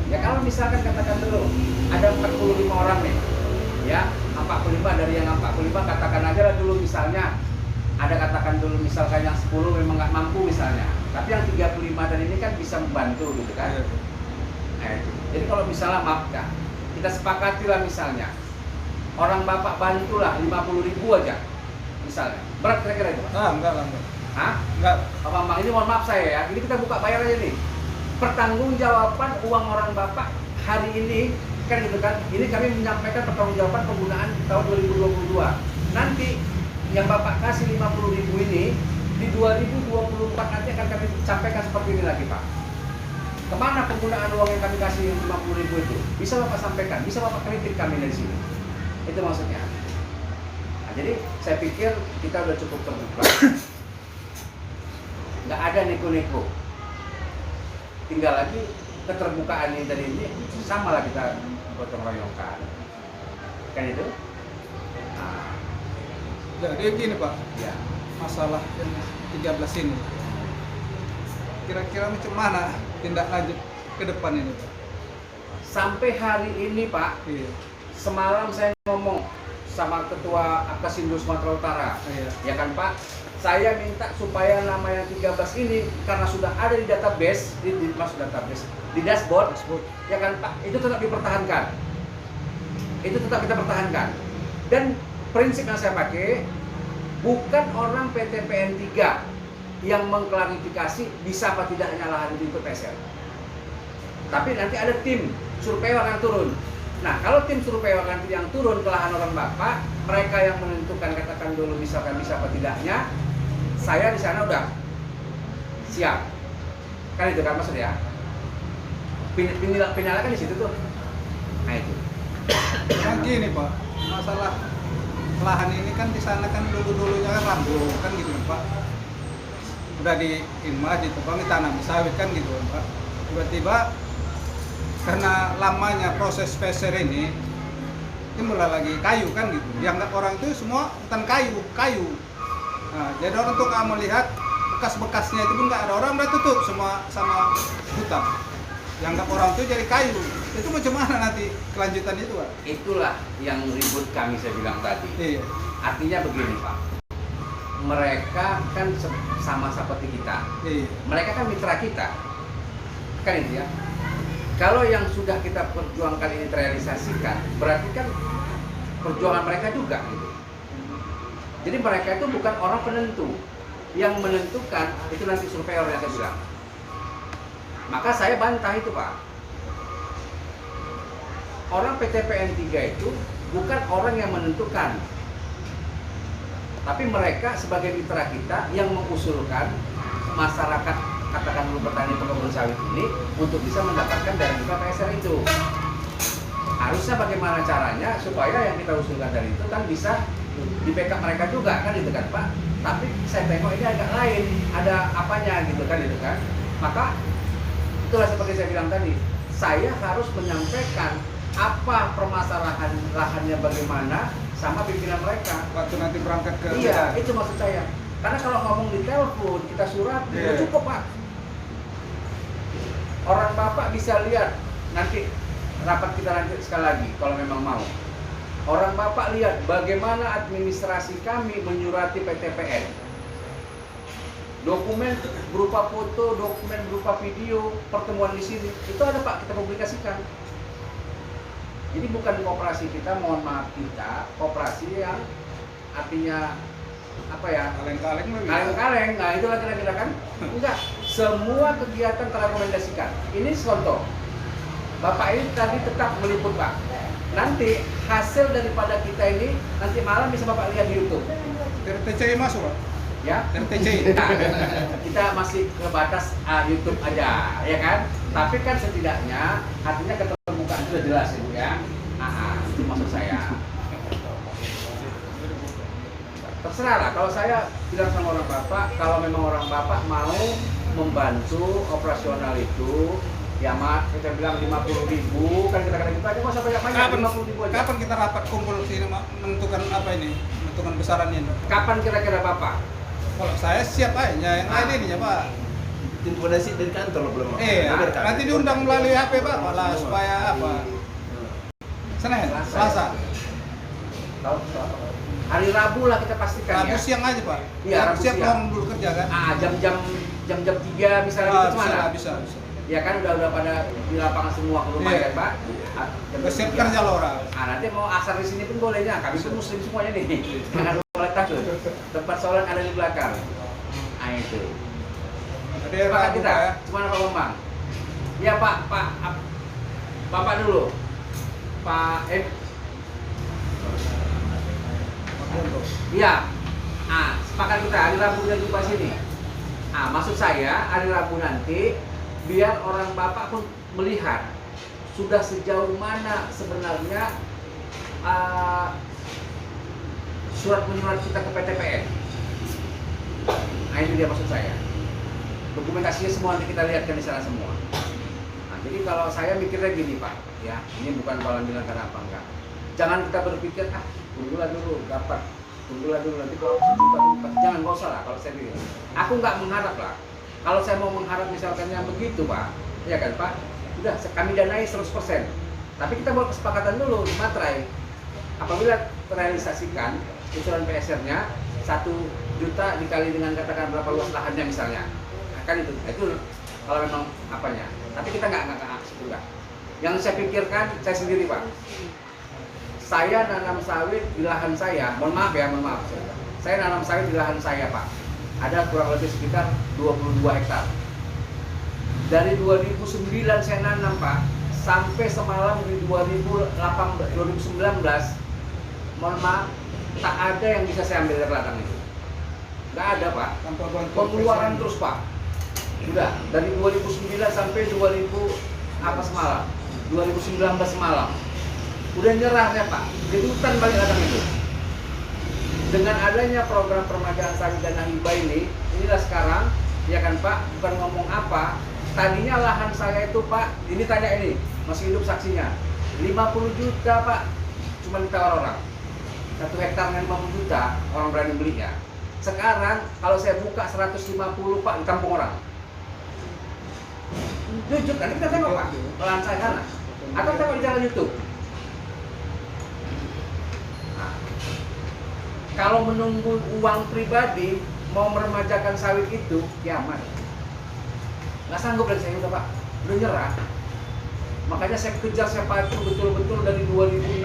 Ya kalau misalkan katakan dulu, ada 45 orang nih, ya 45 dari yang 45 katakan aja lah dulu misalnya, ada katakan dulu misalkan yang 10 memang nggak mampu misalnya, tapi yang 35 tadi ini kan bisa membantu gitu kan. Iya. Nah, itu. Jadi kalau misalnya maaf ya, kita sepakati lah misalnya, orang bapak bantulah 50.000 aja misalnya, berat kira-kira itu Pak? Enggak lah enggak. Hah? Enggak. Pak Bambang, ini mohon maaf saya ya, ini kita buka bayar aja nih. Pertanggungjawaban uang orang bapak hari ini kan gitu kan, ini kami menyampaikan pertanggungjawaban penggunaan tahun 2022. Nanti yang bapak kasih 50.000 ini di 2024 nanti akan kami sampaikan seperti ini lagi Pak. Kemana penggunaan uang yang kami kasih 50.000 itu? Bisa bapak sampaikan, bisa bapak kritik kami dari sini. Itu maksudnya. Nah, jadi saya pikir kita udah cukup terbuka. Nggak ada neko-neko. Tinggal lagi keterbukaan ini tadi ini sama lah kita gotong royongkan. Kan itu? Nah, Jadi gini Pak, ya. masalah yang 13 ini. Kira-kira macam mana tindak lanjut ke depan ini Pak? Sampai hari ini Pak, Iya. semalam saya ngomong sama Ketua Akasindo Sumatera Utara. Iya. Ya kan Pak, saya minta supaya nama yang 13 ini karena sudah ada di database, masuk database, di dashboard, ya kan Pak, itu tetap dipertahankan. Itu tetap kita pertahankan. Dan prinsip yang saya pakai, bukan orang PT PN 3 yang mengklarifikasi bisa apa tidaknya lahan itu PSR. Tapi nanti ada tim surveyor yang turun. Nah, kalau tim surveyor nanti yang turun ke lahan orang bapak, mereka yang menentukan katakan dulu misalkan bisa apa tidaknya, saya di sana udah siap. Kan itu kan maksudnya. Pindah kan di situ tuh. Nah itu. Nah gini Pak, masalah lahan ini kan di sana kan dulunya kan rambut kan gitu Pak. Udah di inmah ditebang ditanam di sawit kan gitu Pak. Tiba-tiba karena lamanya proses peser ini mulai lagi kayu kan gitu. Dianggap orang itu semua hutan kayu. Nah, jadi orang tuh kalau melihat bekas-bekasnya itu pun nggak ada, orang udah tutup semua sama hutan. Dianggap orang itu jadi kayu. Itu macam mana nanti kelanjutan itu Pak? Itulah yang ribut kami saya bilang tadi. Iya. Artinya begini Pak, mereka kan sama seperti kita. Iya. Mereka kan mitra kita. Kan itu ya. Kalau yang sudah kita perjuangkan ini terrealisasikan, berarti kan perjuangan mereka juga gitu. Jadi mereka itu bukan orang penentu. Yang menentukan itu nanti surveyor yang saya bilang. Maka saya bantah itu, Pak. Orang PTPN 3 itu bukan orang yang menentukan. Tapi mereka sebagai mitra kita yang mengusulkan masyarakat, katakan dulu petani pekebun sawit ini untuk bisa mendapatkan dana hibah PSR itu. Harusnya bagaimana caranya supaya yang kita usulkan dari itu kan bisa di backup mereka juga kan itu kan Pak. Tapi saya tengok ini agak lain, ada apanya gitu kan itu kan. Maka itulah seperti saya bilang tadi, saya harus menyampaikan apa permasalahan lahannya bagaimana sama pimpinan mereka. Waktu nanti berangkat ke Iya, itu maksud saya. Karena kalau ngomong di telepon, kita surat, Iya. itu cukup Pak. Orang Bapak bisa lihat nanti rapat kita nanti sekali lagi kalau memang mau. Orang Bapak lihat bagaimana administrasi kami menyurati PTPN. Dokumen berupa foto, dokumen berupa video, pertemuan di sini, itu ada Pak, kita publikasikan. Jadi bukan koperasi kita, mohon maaf kita, koperasi yang artinya apa ya? kaleng-kaleng lebih. Kaleng-kaleng, nah itulah kira-kira kan? Enggak, semua kegiatan terrekomendasikan. Ini contoh. Bapak ini tadi tetap meliput Pak. Nanti hasil daripada kita ini nanti malam bisa Bapak lihat di YouTube. RTCI masuk Pak? Ya, RTCI. Nah, kita masih ke batas YouTube aja, ya kan? Tapi kan setidaknya artinya keterbukaan sudah jelas Ibu ya. Itu maksud saya. Terserah lah, kalau saya bilang sama orang Bapak, kalau memang orang Bapak mau membantu operasional itu, ya Mak, kita bilang 50.000, kan kita kata gitu aja, nggak usah banyak-banyak, 50.000 aja. Kapan kita rapat kumpul sini menentukan apa ini? Menentukan besarannya ini? Kapan kira-kira Bapak? Kalau saya siap aja, yang lain ini ya Pak. Intimidasi dari kantor belum. Nanti diundang melalui HP Pak, lah supaya apa? Senin, Selasa. Tahu? Hari Rabu lah kita pastikan Rabu ya. siang aja Pak. Iya, Rabu siap siang. mau dulu kerja kan? Jam-jam 3 misalnya gitu mana? bisa. Ya kan udah pada di lapangan semua ke rumah Iya. ya Pak. Jam Siap 3. kerja loh orang. Nanti mau asar di sini pun bolehnya. Kami pun muslim semuanya nih. Jangan boleh takut. Tempat sholat ada di belakang. Itu. Ada Pak Rabu kita, Pak ya. cuma Pak Bambang. Ya Pak, Bapak dulu. Pak Iya. Sepakat kita hari Rabu dan Jumat sini. Maksud saya hari Rabu nanti biar orang Bapak pun melihat sudah sejauh mana sebenarnya surat menyurat kita ke PTPN. Itu dia maksud saya. Dokumentasinya semua nanti kita lihatkan di sana semua. Jadi kalau saya mikirnya gini Pak, ya ini bukan kalau bilang kenapa enggak. Jangan kita berpikir tunggulah dulu dapat, tunggulah dulu nanti kalau jangan, nggak usah lah kalau saya pikir. Aku nggak mengharap lah. Kalau saya mau mengharap misalkan yang begitu Pak, ya kan Pak, udah kami danai 100%. Tapi kita buat kesepakatan dulu di materai. Apabila terrealisasikan usulan PSR-nya 1 juta dikali dengan katakan berapa luas lahannya misalnya, kan itu kalau memang apanya. Tapi kita nggak situ lah. Yang saya pikirkan saya sendiri Pak. Saya nanam sawit di lahan saya, mohon maaf. Saya nanam sawit di lahan saya Pak. Ada kurang lebih sekitar 22 hektar. Dari 2009 saya nanam Pak, sampai semalam di 2019, mohon maaf, tak ada yang bisa saya ambil dari ladang itu. Nggak ada Pak. Pengeluaran terus Pak. Sudah dari 2009 sampai 2019 semalam. Udah nyerah ya Pak. Jadi hutan balik ladang itu. Dengan adanya program permajaan sawit dana hibah inilah sekarang ya kan Pak, bukan ngomong apa. Tadinya lahan saya itu Pak, ini tanya ini, masih hidup saksinya. 50 juta Pak, cuma ditawar orang. 1 hektarnya 50 juta, orang berani beli ya. Sekarang kalau saya buka 150 Pak, ditampung orang. Jujur, nanti kita tengok Pak, lahan saya sana. Atau tengok di channel YouTube. Kalau menunggu uang pribadi mau meremajakan sawit itu kiamat. Nggak sanggup lagi saya udah Pak, udah nyerah. Makanya saya kejar siapa itu betul-betul dari 2016,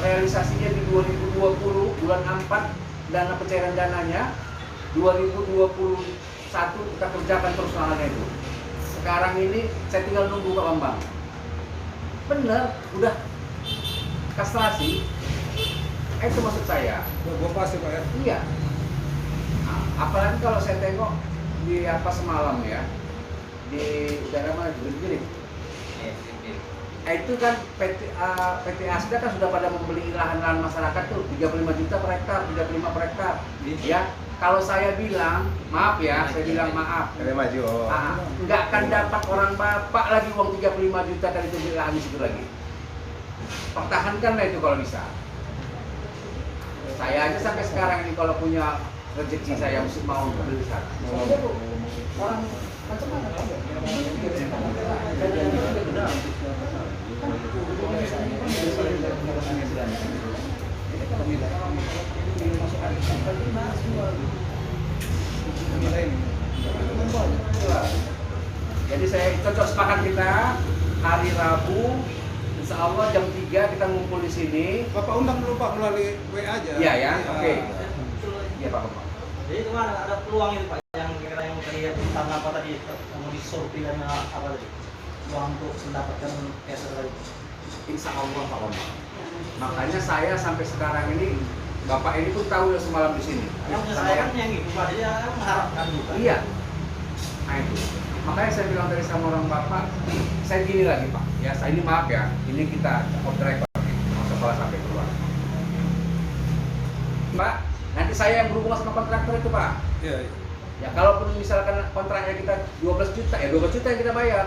realisasinya di 2020 bulan 4, dana pencairan dananya 2021 kita kerjakan terus lahannya itu. Sekarang ini saya tinggal nunggu Pak Bambang. Bener, udah kastrasi. Itu maksud saya. Udah pasti Pak ya. Iya. Nah, apalagi kalau saya tengok di apa semalam ya, di daerah mana gini. Itu kan PT Asda kan sudah pada membeli lahan-lahan masyarakat tuh 35 juta per hektar, 35 per hektar. Ya, kalau saya bilang, maaf ya, saya bilang maaf. Nggak akan dapat orang bapak lagi uang 35 juta dari itu beli lahan di situ lagi. Pertahankanlah itu kalau bisa. Saya aja sampai sekarang ini kalau punya rezeki saya mesti mau beli sana. Orang macam mana? Jadi saya cocok sepakat kita hari Rabu, Insya Allah jam 3 kita ngumpul di sini. Bapak undang dulu Pak melalui WA aja. Iya ya, oke. Iya Pak. Jadi kemana ada peluang itu Pak yang kira yang tadi tentang apa tadi mau disurvei dan apa tadi peluang untuk mendapatkan caser tadi. Insya Allah Pak Bambang. Makanya saya sampai sekarang ini Bapak ini pun tahu ya semalam di sini. Yang saya kan yang itu Pak dia mengharapkan juga. Iya. Nah itu. Makanya saya bilang tadi sama orang Bapak, saya gini lagi Pak. Ya saya ini maaf ya, ini kita off the record, mau sekolah sampai keluar. Pak, nanti saya yang berhubungan sama kontraktor itu Pak. Iya. Ya kalaupun misalkan kontraknya kita 12 juta, ya 12 juta yang kita bayar.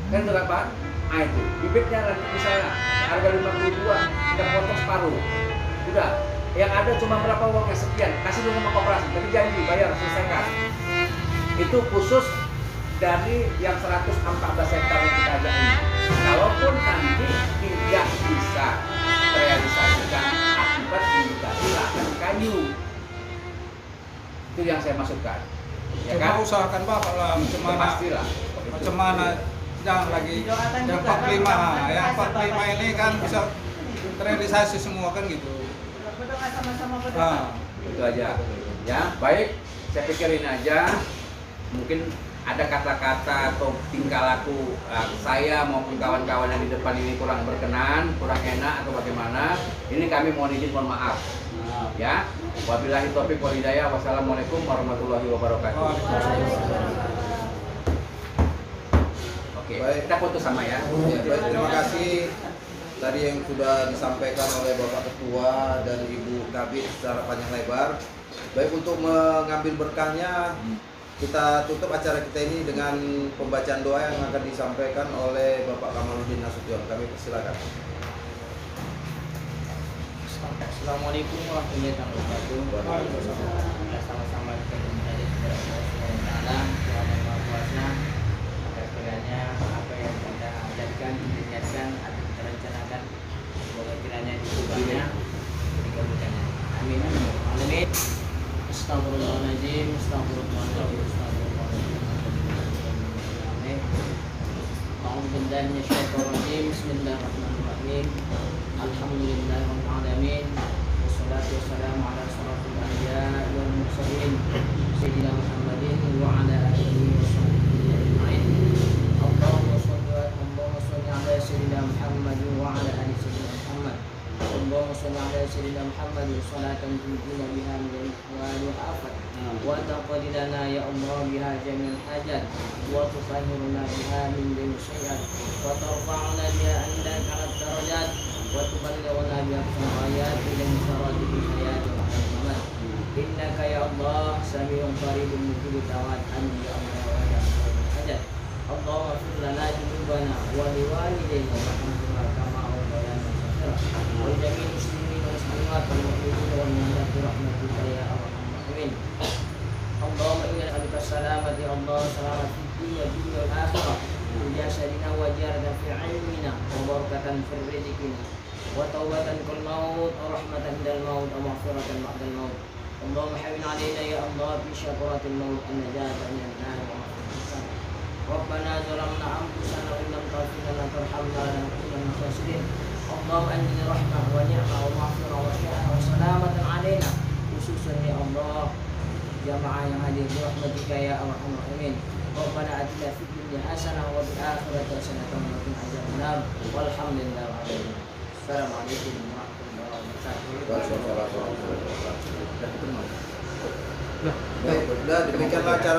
Kan itu kan Pak? Nah itu, bibitnya nanti misalnya harga 52, kita potong separuh. Udah, yang ada cuma berapa uangnya sekian, kasih dulu sama koperasi, tapi janji bayar, selesaikan. Itu khusus dari yang 114 hektar yang kita ajak ini. Kalaupun nanti tidak bisa terrealisasikan akibat indikasi lahan kayu, itu yang saya maksudkan. Ya Coba kan? usahakan Bapak lah macam mana. Pastilah. Macam mana jangan lagi yang 45 ya 45 ini kan bisa terrealisasi semua kan gitu. Berdoa sama-sama berdoa. Nah, Itu aja. Ya, baik. Saya pikirin aja. Mungkin ada kata-kata atau tingkah laku saya maupun kawan-kawan yang di depan ini kurang berkenan, kurang enak atau bagaimana. Ini kami mohon izin, mohon maaf. Ya. Wabillahi taufiq wal hidayah. Wassalamualaikum warahmatullahi wabarakatuh. Oke, Baik. kita foto sama ya. Ya, baik, terima kasih tadi yang sudah disampaikan oleh Bapak Ketua dan Ibu Kabid secara panjang lebar. Baik, untuk mengambil berkahnya kita tutup acara kita ini dengan pembacaan doa yang akan disampaikan oleh Bapak Kamaluddin Nasution. Kami persilakan. Assalamualaikum warahmatullahi wabarakatuh. Kita sama-sama kita berdoa kepada Allah Subhanahu wa taala, Tuhan yang Maha Kuasa, agar kiranya apa yang kita ajarkan, diniatkan atau kita rencanakan, semoga kiranya dikabulkannya, dikabulkannya. Amin. Amin. Astagfirullahaladzim, astagfirullahaladzim, astagfirullahaladzim. Amin. A'udzubillahi minasyaitonir rajim. Bismillahirrahmanirrahim. Alhamdulillahirabbil alamin. Wassalatu wassalamu ala asyrafil anbiya'i wal mursalin sayyidina Muhammadin wa ala alihi washabbihi ajma'in. Allahumma shalli ala sayyidina Muhammad wa ala ali sayyidina Muhammad. Allahumma shalli ala sayyidina Muhammad salatan tunjina biha min ahwali wal afat wa taqdi lana ya Allah biha jami'al hajat wa tutahhiruna biha min jami'i syai'at wa tarfa'una biha indaka 'ala darajat wa tuballighuna biha ayat ila siratil hayat wa rahmat. Innaka ya Allah sami'un qaribun mujibud da'wat ya Allah wa ya hajat. Allahumma ighfir lana dzunubana wa liwalidayna warhamna kama rabbayana shaghira wa jami'il muslimin wal muslimat wal mu'minina wal mu'minat bi rahmatika ya arhamar rahimin. Allahumma inna nas'aluka salamata ya Allah, selamat fid dunya wal akhirah. Jasadina wa jarada fi ilmina wa barakatan fi rizqina وتوبة كالموت ورحمة عند الموت ومغفرة بعد الموت. اللهم حبنا علينا يا الله في شكرة الموت النجاة من النار ومغفرة الذنب. ربنا ظلمنا أنفسنا وإن لم تغفر لنا وترحمنا لنكونن من الخاسرين. اللهم أنزل رحمة ونعمة ومغفرة وشفاء وسلامة علينا خصوصا يا الله جماعة yang hadir برحمتك يا أرحم الراحمين. ربنا آتنا في الدنيا حسنة وفي الآخرة حسنة وقنا عذاب النار والحمد لله رب العالمين. السلام عليكم ورحمة الله وبركاته. Waalaikumsalam warahmatullahi wabarakatuh. Baik, demikianlah cara